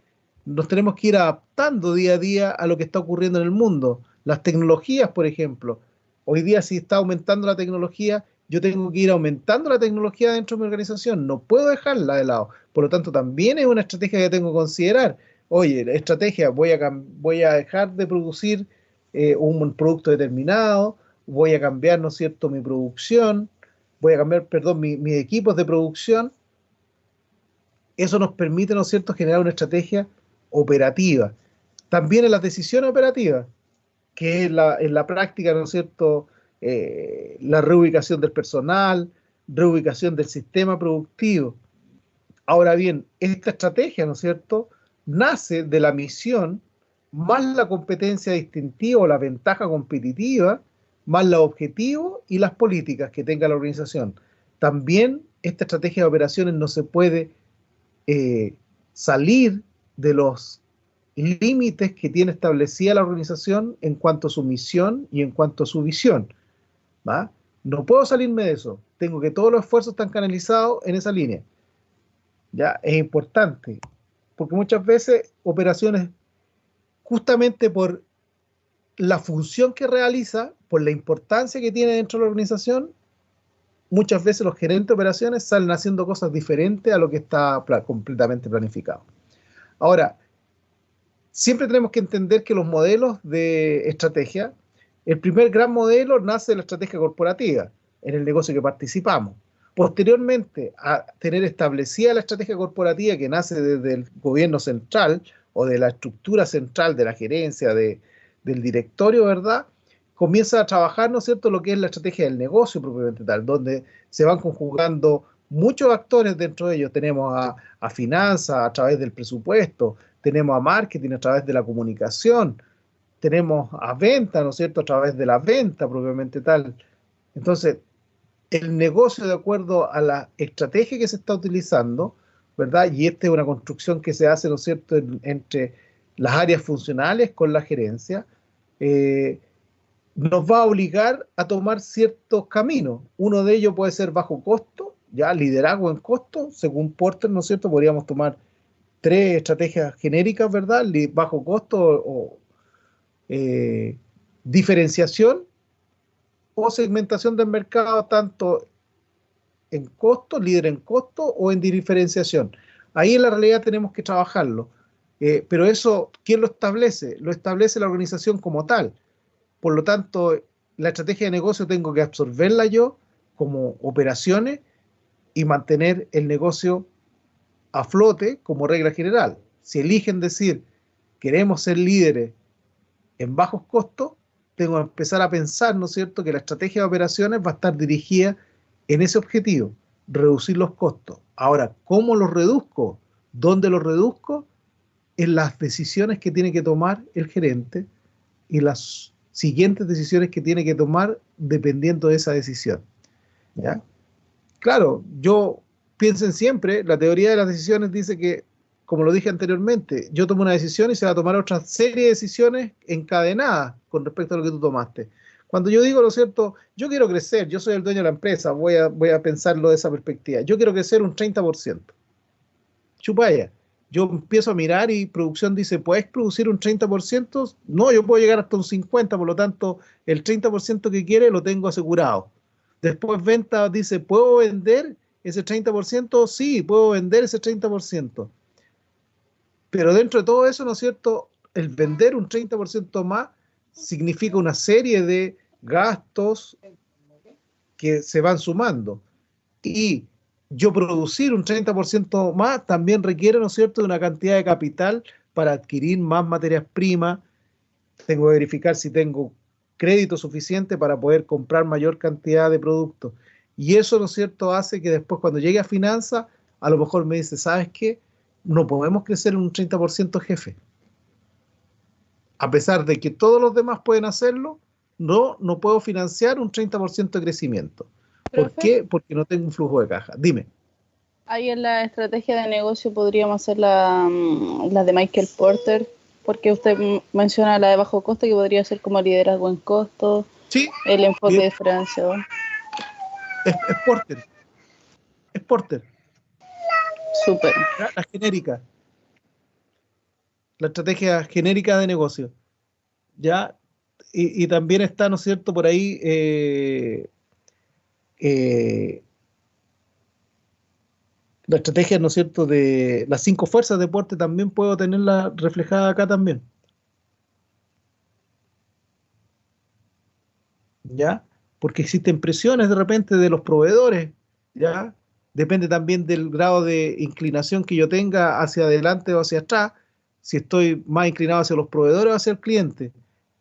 Nos tenemos que ir adaptando día a día a lo que está ocurriendo en el mundo. Las tecnologías, por ejemplo. Hoy día si está aumentando la tecnología, yo tengo que ir aumentando la tecnología dentro de mi organización. No puedo dejarla de lado. Por lo tanto, también es una estrategia que tengo que considerar. Oye, estrategia, voy a dejar de producir un producto determinado, voy a cambiar, ¿no es cierto?, mi producción, voy a cambiar, perdón, mis equipos de producción. Eso nos permite, ¿no es cierto?, generar una estrategia operativa. También en las decisiones operativas, que es en la práctica, ¿no es cierto?, la reubicación del personal, reubicación del sistema productivo. Ahora bien, esta estrategia, ¿no es cierto?, nace de la misión, más la competencia distintiva o la ventaja competitiva, más los objetivos y las políticas que tenga la organización. También esta estrategia de operaciones no se puede salir de los límites que tiene establecida la organización en cuanto a su misión y en cuanto a su visión, ¿va? No puedo salirme de eso. Tengo que todos los esfuerzos están canalizados en esa línea. ¿Ya? Es importante, porque muchas veces operaciones, justamente por la función que realiza, por la importancia que tiene dentro de la organización, muchas veces los gerentes de operaciones salen haciendo cosas diferentes a lo que está completamente planificado. Ahora, siempre tenemos que entender que los modelos de estrategia, el primer gran modelo nace de la estrategia corporativa, en el negocio que participamos. Posteriormente, a tener establecida la estrategia corporativa que nace desde el gobierno central o de la estructura central de la gerencia, del directorio, ¿verdad?, comienza a trabajar, ¿no es cierto?, lo que es la estrategia del negocio propiamente tal, donde se van conjugando muchos actores dentro de ellos. Tenemos a finanzas a través del presupuesto, tenemos a marketing a través de la comunicación, tenemos a venta, ¿no es cierto?, a través de la venta propiamente tal. Entonces, el negocio, de acuerdo a la estrategia que se está utilizando, ¿verdad?, y esta es una construcción que se hace, ¿no es cierto?, entre las áreas funcionales con la gerencia, nos va a obligar a tomar ciertos caminos. Uno de ellos puede ser bajo costo, ya liderazgo en costo, según Porter, ¿no es cierto?, podríamos tomar 3 estrategias genéricas, ¿verdad?, bajo costo o diferenciación o segmentación del mercado, tanto en costo, líder en costo o en diferenciación. Ahí en la realidad tenemos que trabajarlo. Pero eso, ¿quién lo establece? Lo establece la organización como tal. Por lo tanto, la estrategia de negocio tengo que absorberla yo como operaciones y mantener el negocio a flote como regla general. Si eligen decir, queremos ser líderes en bajos costos, tengo que empezar a pensar, ¿no es cierto?, que la estrategia de operaciones va a estar dirigida en ese objetivo, reducir los costos. Ahora, ¿cómo los reduzco? ¿Dónde los reduzco? En las decisiones que tiene que tomar el gerente y las siguientes decisiones que tiene que tomar dependiendo de esa decisión. ¿Ya? Claro, yo piensen siempre, la teoría de las decisiones dice que, como lo dije anteriormente, yo tomo una decisión y se va a tomar otra serie de decisiones encadenadas con respecto a lo que tú tomaste. Cuando yo digo, lo cierto, yo quiero crecer, yo soy el dueño de la empresa, voy a pensarlo de esa perspectiva, yo quiero crecer un 30%. Chupaya. Yo empiezo a mirar y producción dice, ¿puedes producir un 30%? No, yo puedo llegar hasta un 50%, por lo tanto, el 30% que quiere lo tengo asegurado. Después venta dice, ¿puedo vender ese 30%? Sí, puedo vender ese 30%. Pero dentro de todo eso, ¿no es cierto? El vender un 30% más significa una serie de gastos que se van sumando. Y yo producir un 30% más también requiere, ¿no es cierto?, de una cantidad de capital para adquirir más materias primas. Tengo que verificar si tengo crédito suficiente para poder comprar mayor cantidad de productos. Y eso, ¿no es cierto?, hace que después cuando llegue a finanzas, a lo mejor me dice, ¿sabes qué? No podemos crecer un 30%, jefe. A pesar de que todos los demás pueden hacerlo, no puedo financiar un 30% de crecimiento. ¿Por Profe, qué? Porque no tengo un flujo de caja. Dime. ahí en la estrategia de negocio podríamos hacer la de Michael Porter, porque usted menciona la de bajo costo, que podría ser como liderazgo en costo, Sí, el enfoque bien, diferenciador. es Porter, es Porter, Súper. ¿ya? La genérica, la estrategia genérica de negocio, ¿ya? Y también está, ¿no es cierto?, por ahí eh, la estrategia, ¿no es cierto?, de las 5 fuerzas de Porter también puedo tenerla reflejada acá también, ¿ya? Porque existen presiones de repente de los proveedores, ¿ya? Depende también del grado de inclinación que yo tenga hacia adelante o hacia atrás, si estoy más inclinado hacia los proveedores o hacia el cliente.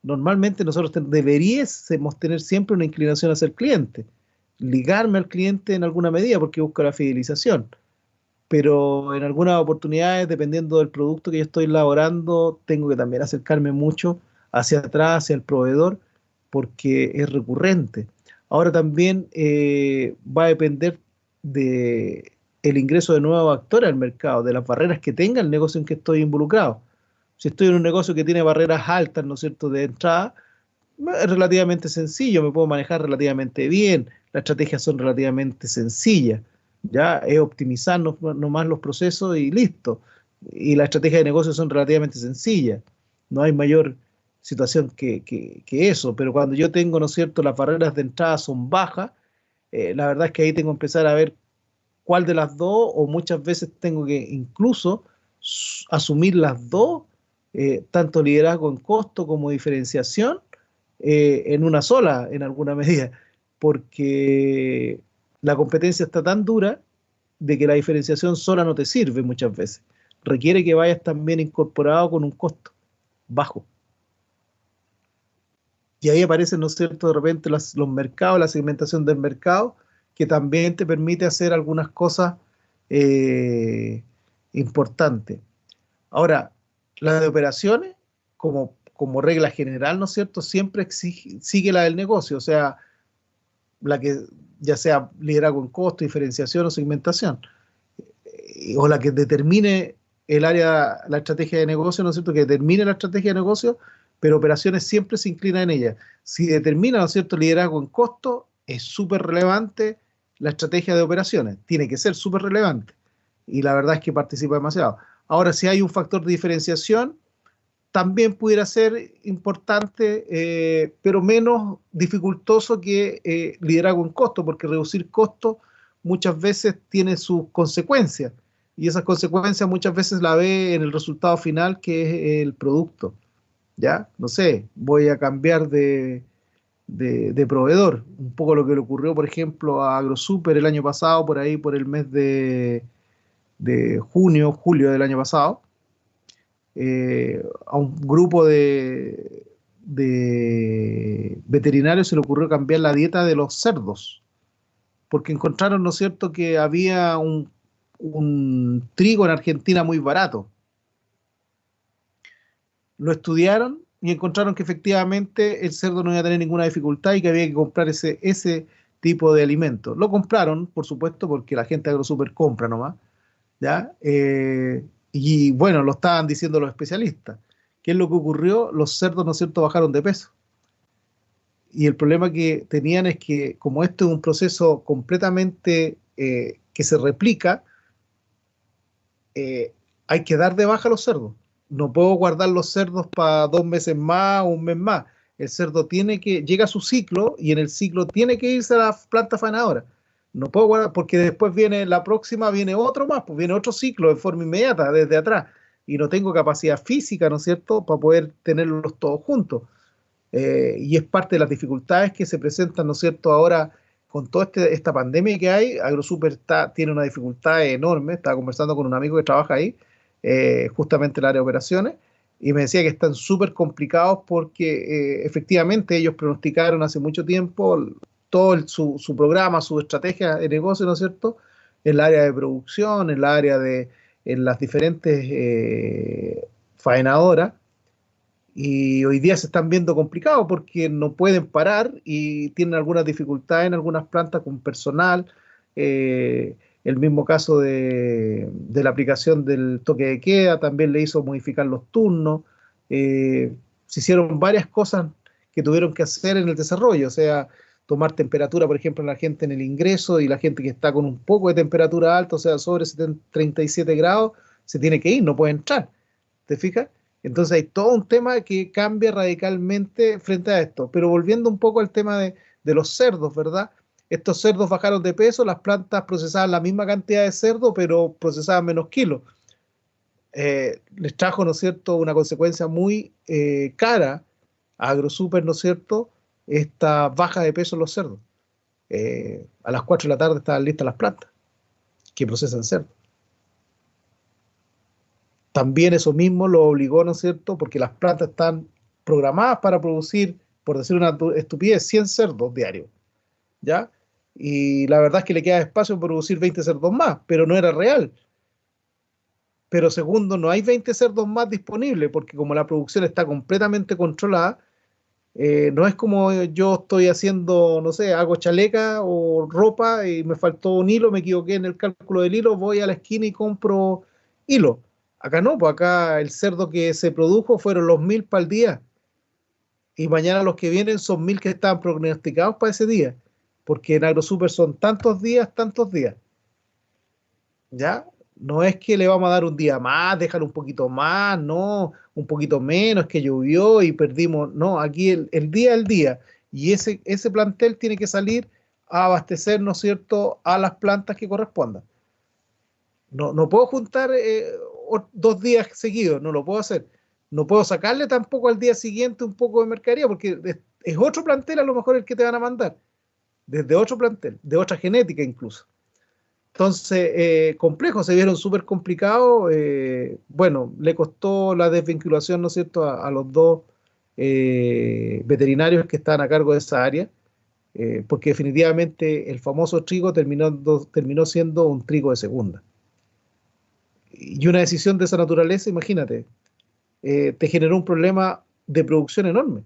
Normalmente nosotros deberíamos tener siempre una inclinación hacia el cliente, ligarme al cliente en alguna medida porque busco la fidelización, pero en algunas oportunidades, dependiendo del producto que yo estoy elaborando, tengo que también acercarme mucho hacia atrás, hacia el proveedor, porque es recurrente. Ahora también va a depender de el ingreso de nuevos actores al mercado, de las barreras que tenga el negocio en que estoy involucrado. Si estoy en un negocio que tiene barreras altas, ¿no es cierto?, de entrada, es relativamente sencillo, me puedo manejar relativamente bien, las estrategias son relativamente sencillas, ya es optimizar nomás los procesos y listo. Y las estrategias de negocio son relativamente sencillas, no hay mayor situación que eso, pero cuando yo tengo, ¿no es cierto?, las barreras de entrada son bajas, la verdad es que ahí tengo que empezar a ver cuál de las dos, o muchas veces tengo que incluso asumir las dos, tanto liderazgo en costo como diferenciación, en una sola, en alguna medida, porque la competencia está tan dura de que la diferenciación sola no te sirve muchas veces. Requiere que vayas también incorporado con un costo bajo. Y ahí aparecen, ¿no es cierto?, de repente los mercados, la segmentación del mercado, que también te permite hacer algunas cosas eh, importantes. Ahora, la de operaciones, como regla general, ¿no es cierto?, siempre sigue la del negocio, o sea, la que ya sea liderazgo en costo, diferenciación o segmentación, o la que determine el área, la estrategia de negocio, ¿no es cierto?, que determine la estrategia de negocio, pero operaciones siempre se inclina en ella. Si determina, ¿no es cierto?, liderazgo en costo, es súper relevante la estrategia de operaciones, tiene que ser súper relevante, y la verdad es que participa demasiado. Ahora, si hay un factor de diferenciación, también pudiera ser importante, pero menos dificultoso que liderazgo en costo, porque reducir costos muchas veces tiene sus consecuencias, y esas consecuencias muchas veces la ve en el resultado final, que es el producto. ¿Ya? No sé, voy a cambiar de proveedor. Un poco lo que le ocurrió, por ejemplo, a AgroSuper el año pasado, por ahí, por el mes de junio, julio del año pasado, a un grupo de veterinarios se le ocurrió cambiar la dieta de los cerdos, porque encontraron, ¿no es cierto?, que había un trigo en Argentina muy barato. Lo estudiaron y encontraron que efectivamente el cerdo no iba a tener ninguna dificultad y que había que comprar ese tipo de alimento. Lo compraron, por supuesto, porque la gente de AgroSuper compra nomás, ¿ya? Y bueno, lo estaban diciendo los especialistas. ¿Qué es lo que ocurrió? Los cerdos, ¿no es cierto?, bajaron de peso. Y el problema que tenían es que, como esto es un proceso completamente que se replica, hay que dar de baja a los cerdos. No puedo guardar los cerdos para 2 meses más o un mes más. El cerdo llega a su ciclo, y en el ciclo tiene que irse a la planta faenadora. No puedo guardar, porque después la próxima, viene otro más, pues viene otro ciclo en forma inmediata, desde atrás. Y no tengo capacidad física, ¿no es cierto?, para poder tenerlos todos juntos. Y es parte de las dificultades que se presentan, ¿no es cierto?, ahora con toda esta pandemia que hay. AgroSuper tiene una dificultad enorme. Estaba conversando con un amigo que trabaja ahí, justamente en el área de operaciones, y me decía que están súper complicados porque efectivamente ellos pronosticaron hace mucho tiempo todo su programa, su estrategia de negocio, ¿no es cierto?, en el área de producción, en las diferentes faenadoras, y hoy día se están viendo complicados porque no pueden parar y tienen algunas dificultades en algunas plantas con personal. El mismo caso de la aplicación del toque de queda también le hizo modificar los turnos. Se hicieron varias cosas que tuvieron que hacer en el desarrollo, o sea, tomar temperatura, por ejemplo, en la gente en el ingreso, y la gente que está con un poco de temperatura alta, o sea, sobre 37 grados, se tiene que ir, no puede entrar. ¿Te fijas? Entonces hay todo un tema que cambia radicalmente frente a esto. Pero volviendo un poco al tema de los cerdos, ¿verdad? Estos cerdos bajaron de peso, las plantas procesaban la misma cantidad de cerdo, pero procesaban menos kilos. Les trajo, ¿no es cierto?, una consecuencia muy cara a AgroSuper, ¿no es cierto?, esta baja de peso en los cerdos. A las 4 de la tarde estaban listas las plantas que procesan cerdo. También eso mismo lo obligó, ¿no es cierto?, porque las plantas están programadas para producir, por decir una estupidez, 100 cerdos diarios, ¿ya? Y la verdad es que le queda espacio para producir 20 cerdos más, pero no era real. Pero segundo, no hay 20 cerdos más disponibles, porque como la producción está completamente controlada, no es como yo estoy haciendo, no sé, hago chaleca o ropa y me faltó un hilo, me equivoqué en el cálculo del hilo, voy a la esquina y compro hilo. Acá no, pues acá el cerdo que se produjo fueron los 1000 para el día, y mañana los que vienen son 1000 que estaban pronosticados para ese día, porque en AgroSuper son tantos días, ¿ya? No es que le vamos a dar un día más, déjalo un poquito más, no, un poquito menos, que llovió y perdimos, no, aquí el día al día, y ese plantel tiene que salir a abastecer, ¿no es cierto?, a las plantas que correspondan. No puedo juntar 2 días seguidos, no lo puedo hacer. No puedo sacarle tampoco al día siguiente un poco de mercadería, porque es otro plantel a lo mejor el que te van a mandar, desde otro plantel, de otra genética incluso. Entonces, complejo, se vieron súper complicados. Bueno, le costó la desvinculación, ¿no es cierto?, a los dos veterinarios que estaban a cargo de esa área, porque definitivamente el famoso trigo terminó siendo un trigo de segunda. Y una decisión de esa naturaleza, imagínate, te generó un problema de producción enorme.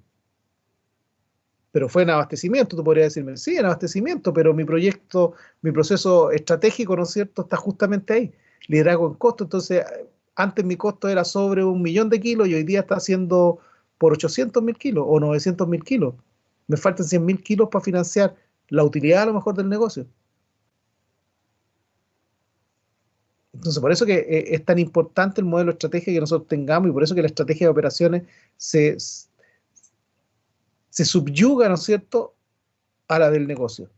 Pero fue en abastecimiento, tú podrías decirme, sí, en abastecimiento, pero mi proceso estratégico, ¿no es cierto?, está justamente ahí, liderazgo en costo. Entonces, antes mi costo era sobre 1.000.000 de kilos, y hoy día está haciendo por 800.000 kilos o 900.000 kilos. Me faltan 100.000 kilos para financiar la utilidad a lo mejor del negocio. Entonces, por eso que es tan importante el modelo de estrategia que nosotros tengamos y por eso que la estrategia de operaciones se subyuga, ¿no es cierto?, a la del negocio.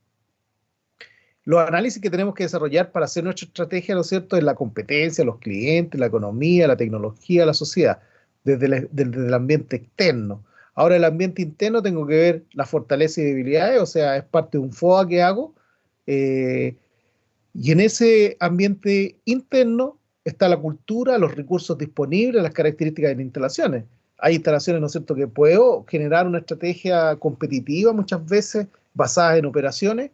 Los análisis que tenemos que desarrollar para hacer nuestra estrategia, ¿no es cierto?, es la competencia, los clientes, la economía, la tecnología, la sociedad, desde el ambiente externo. Ahora, el ambiente interno tengo que ver las fortalezas y debilidades, o sea, es parte de un FODA que hago, y en ese ambiente interno está la cultura, los recursos disponibles, las características de las instalaciones. Hay instalaciones, ¿no es cierto?, que puedo generar una estrategia competitiva muchas veces basada en operaciones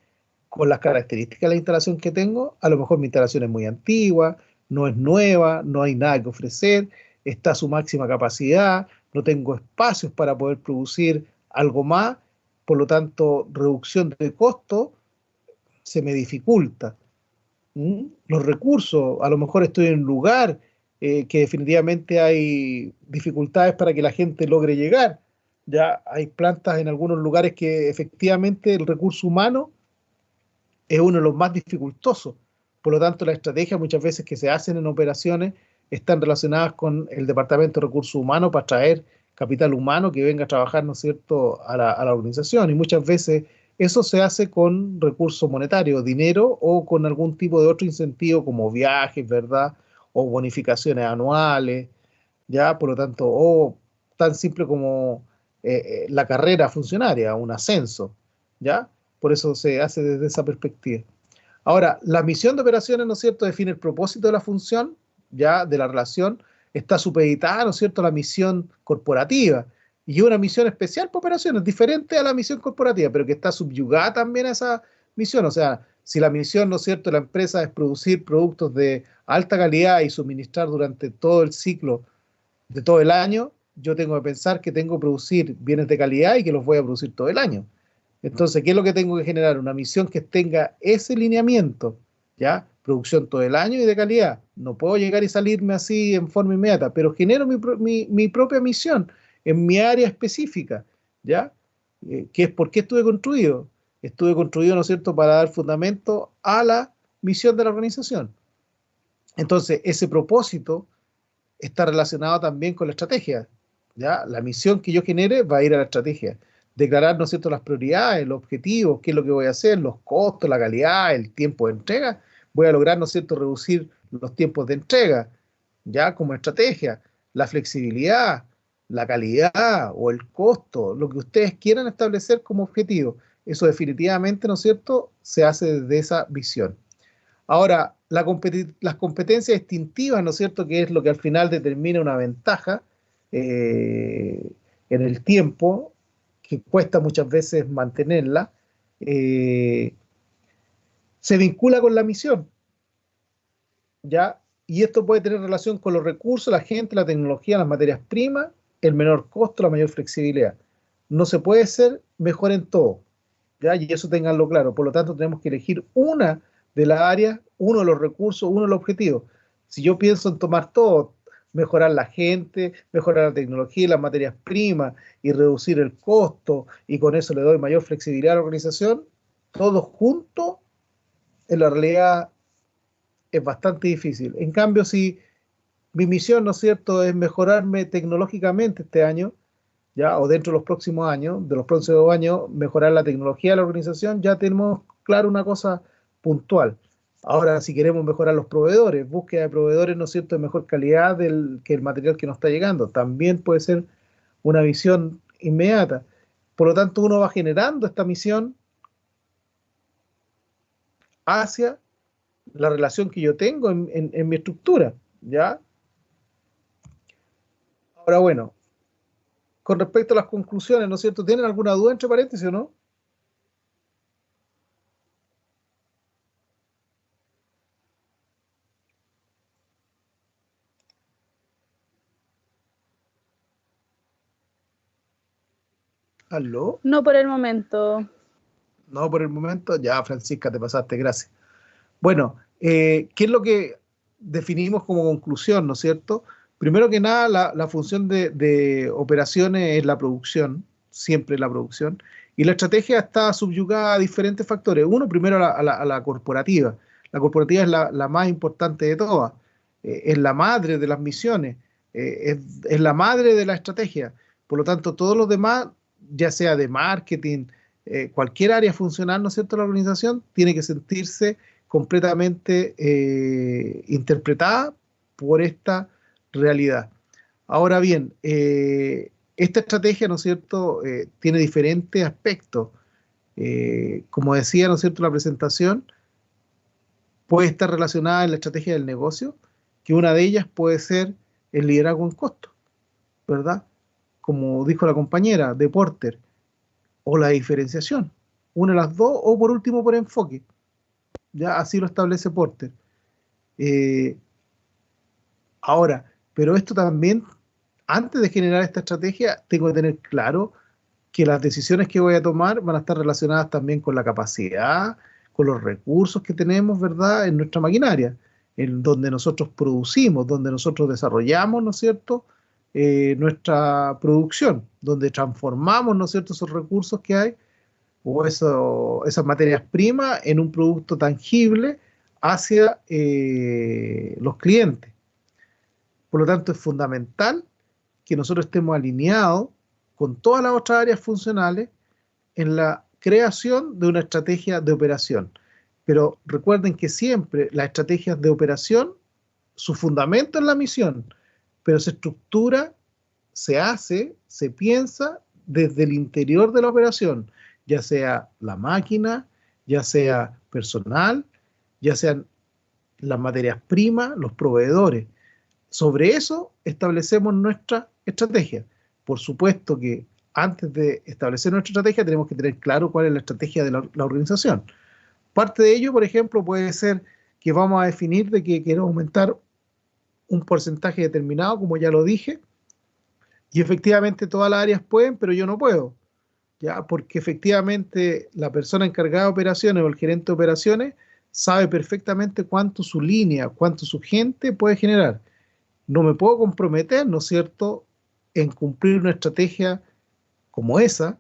con las características de la instalación que tengo. A lo mejor mi instalación es muy antigua, no es nueva, no hay nada que ofrecer, está a su máxima capacidad, no tengo espacios para poder producir algo más, por lo tanto, reducción de costo se me dificulta. Los recursos, a lo mejor estoy en un lugar que definitivamente hay dificultades para que la gente logre llegar. Ya hay plantas en algunos lugares que efectivamente el recurso humano es uno de los más dificultosos. Por lo tanto, las estrategias muchas veces que se hacen en operaciones están relacionadas con el Departamento de Recursos Humanos para traer capital humano que venga a trabajar, ¿no es cierto?, a la organización. Y muchas veces eso se hace con recursos monetarios, dinero o con algún tipo de otro incentivo como viajes, ¿verdad? O bonificaciones anuales, ¿ya? Por lo tanto, o tan simple como la carrera funcionaria, un ascenso, ¿ya? Por eso se hace desde esa perspectiva. Ahora, la misión de operaciones, ¿no es cierto?, define el propósito de la función, ya, de la relación, está supeditada, ¿no es cierto?, a la misión corporativa, y una misión especial para operaciones, diferente a la misión corporativa, pero que está subyugada también a esa misión. O sea, si la misión, ¿no es cierto?, de la empresa es producir productos de alta calidad y suministrar durante todo el ciclo de todo el año, yo tengo que pensar que tengo que producir bienes de calidad y que los voy a producir todo el año. Entonces, ¿qué es lo que tengo que generar? Una misión que tenga ese lineamiento, ¿ya? Producción todo el año y de calidad. No puedo llegar y salirme así en forma inmediata, pero genero mi propia misión en mi área específica, ¿ya? Que es por qué estuve construido. Estuve construido, ¿no es cierto?, para dar fundamento a la misión de la organización. Entonces, ese propósito está relacionado también con la estrategia, ¿ya? La misión que yo genere va a ir a la estrategia. Declarar, ¿no es cierto?, las prioridades, los objetivos, qué es lo que voy a hacer, los costos, la calidad, el tiempo de entrega. Voy a lograr, ¿no es cierto?, reducir los tiempos de entrega, ya como estrategia, la flexibilidad, la calidad o el costo, lo que ustedes quieran establecer como objetivo. Eso definitivamente, ¿no es cierto?, se hace desde esa visión. Ahora, las competencias distintivas, ¿no es cierto?, que es lo que al final determina una ventaja en el tiempo, que cuesta muchas veces mantenerla, se vincula con la misión, ¿ya? Y esto puede tener relación con los recursos, la gente, la tecnología, las materias primas, el menor costo, la mayor flexibilidad. No se puede ser mejor en todo, ¿ya? Y eso tenganlo claro. Por lo tanto, tenemos que elegir una de las áreas, uno de los recursos, uno de los objetivos. Si yo pienso en tomar todo, mejorar la gente, mejorar la tecnología y las materias primas y reducir el costo y con eso le doy mayor flexibilidad a la organización, todo junto, en la realidad es bastante difícil. En cambio, si mi misión, ¿no es cierto?, es mejorarme tecnológicamente este año, ¿ya? O dentro de los próximos años, mejorar la tecnología de la organización, ya tenemos claro una cosa puntual. Ahora, si queremos mejorar los proveedores, búsqueda de proveedores, ¿no es cierto?, de mejor calidad que el material que nos está llegando, también puede ser una visión inmediata. Por lo tanto, uno va generando esta misión hacia la relación que yo tengo en mi estructura, ¿ya? Ahora, bueno, con respecto a las conclusiones, ¿no es cierto? ¿Tienen alguna duda entre paréntesis o no? ¿Aló? No por el momento. No, por el momento. Ya, Francisca, te pasaste, gracias. Bueno, ¿qué es lo que definimos como conclusión, ¿no es cierto? Primero que nada, la función de operaciones es la producción, siempre la producción, y la estrategia está subyugada a diferentes factores. Uno, primero a la corporativa. La corporativa es la más importante de todas, es la madre de las misiones, es la madre de la estrategia. Por lo tanto, todos los demás, ya sea de marketing, cualquier área funcional, ¿no es cierto?, de la organización, tiene que sentirse completamente interpretada por esta realidad. Ahora bien, esta estrategia, ¿no es cierto?, tiene diferentes aspectos. Como decía, ¿no es cierto?, la presentación puede estar relacionada en la estrategia del negocio, que una de ellas puede ser el liderazgo en costo, ¿verdad? Como dijo la compañera de Porter, o la diferenciación, una de las dos, o por último por enfoque, ya así lo establece Porter. Eh, Ahora, pero esto también, antes de generar esta estrategia, tengo que tener claro que las decisiones que voy a tomar van a estar relacionadas también con la capacidad, con los recursos que tenemos, ¿verdad?, en nuestra maquinaria, en donde nosotros producimos, donde nosotros desarrollamos, ¿no es cierto?, nuestra producción, donde transformamos, ¿no es cierto?, esos recursos que hay o esas materias primas en un producto tangible hacia los clientes. Por lo tanto, es fundamental que nosotros estemos alineados con todas las otras áreas funcionales en la creación de una estrategia de operación. Pero recuerden que siempre las estrategias de operación, su fundamento es la misión, pero se estructura, se hace, se piensa desde el interior de la operación, ya sea la máquina, ya sea personal, ya sean las materias primas, los proveedores. Sobre eso establecemos nuestra estrategia. Por supuesto que antes de establecer nuestra estrategia tenemos que tener claro cuál es la estrategia de la organización. Parte de ello, por ejemplo, puede ser que vamos a definir de que queremos aumentar un porcentaje determinado, como ya lo dije, y efectivamente todas las áreas pueden, pero yo no puedo, ¿ya? Porque efectivamente la persona encargada de operaciones o el gerente de operaciones sabe perfectamente cuánto su línea, cuánto su gente puede generar. No me puedo comprometer, ¿no es cierto?, en cumplir una estrategia como esa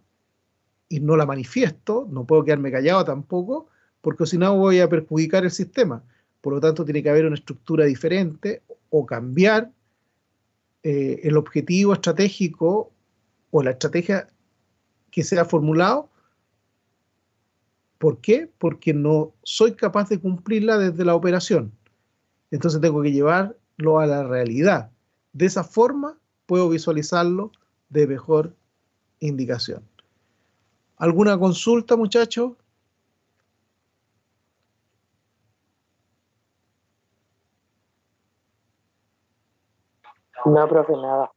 y no la manifiesto, no puedo quedarme callado tampoco, porque si no voy a perjudicar el sistema. Por lo tanto, tiene que haber una estructura diferente o cambiar el objetivo estratégico o la estrategia que se ha formulado. ¿Por qué? Porque no soy capaz de cumplirla desde la operación. Entonces tengo que llevarlo a la realidad. De esa forma puedo visualizarlo de mejor indicación. ¿Alguna consulta, muchachos? No, profe, nada.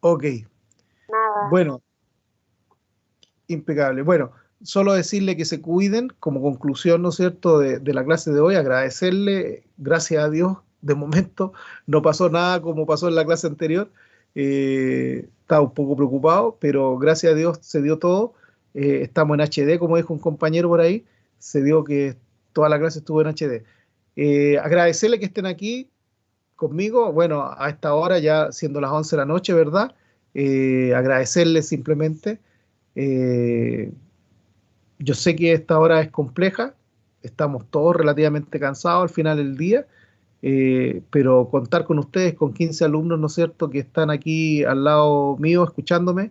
Ok. Nada. Bueno, impecable. Bueno, solo decirle que se cuiden como conclusión, ¿no es cierto?, de la clase de hoy, agradecerle, gracias a Dios, de momento no pasó nada como pasó en la clase anterior. Estaba un poco preocupado, pero gracias a Dios se dio todo. Estamos en HD, como dijo un compañero por ahí, se dio que toda la clase estuvo en HD. Agradecerle que estén aquí conmigo, bueno, a esta hora ya siendo las 11 de la noche, ¿verdad? Agradecerles simplemente. Eh, yo sé que esta hora es compleja, estamos todos relativamente cansados al final del día, pero contar con ustedes, con 15 alumnos, ¿no es cierto?, que están aquí al lado mío escuchándome,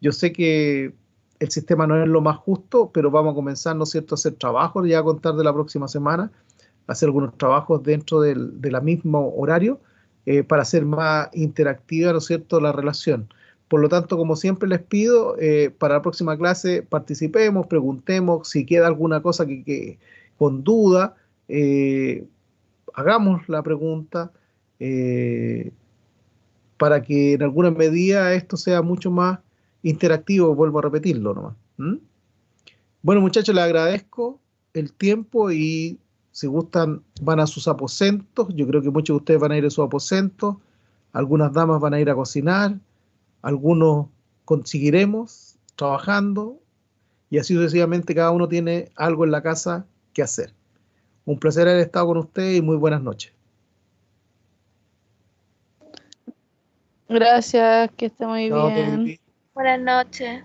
yo sé que el sistema no es lo más justo, pero vamos a comenzar, ¿no es cierto?, a hacer trabajos ya a contar de la próxima semana, hacer algunos trabajos dentro de la mismo horario, para hacer más interactiva, ¿no es cierto?, la relación. Por lo tanto, como siempre les pido, para la próxima clase participemos, preguntemos, si queda alguna cosa que con duda, hagamos la pregunta, eh, para que en alguna medida esto sea mucho más interactivo, vuelvo a repetirlo nomás. ¿Mm? Bueno, muchachos, les agradezco el tiempo y si gustan van a sus aposentos. Yo creo que muchos de ustedes van a ir a sus aposentos, algunas damas van a ir a cocinar, algunos conseguiremos trabajando y así sucesivamente cada uno tiene algo en la casa que hacer. Un placer haber estado con ustedes y muy buenas noches. Gracias, que esté muy Chao, bien. Tevi. Buenas noches.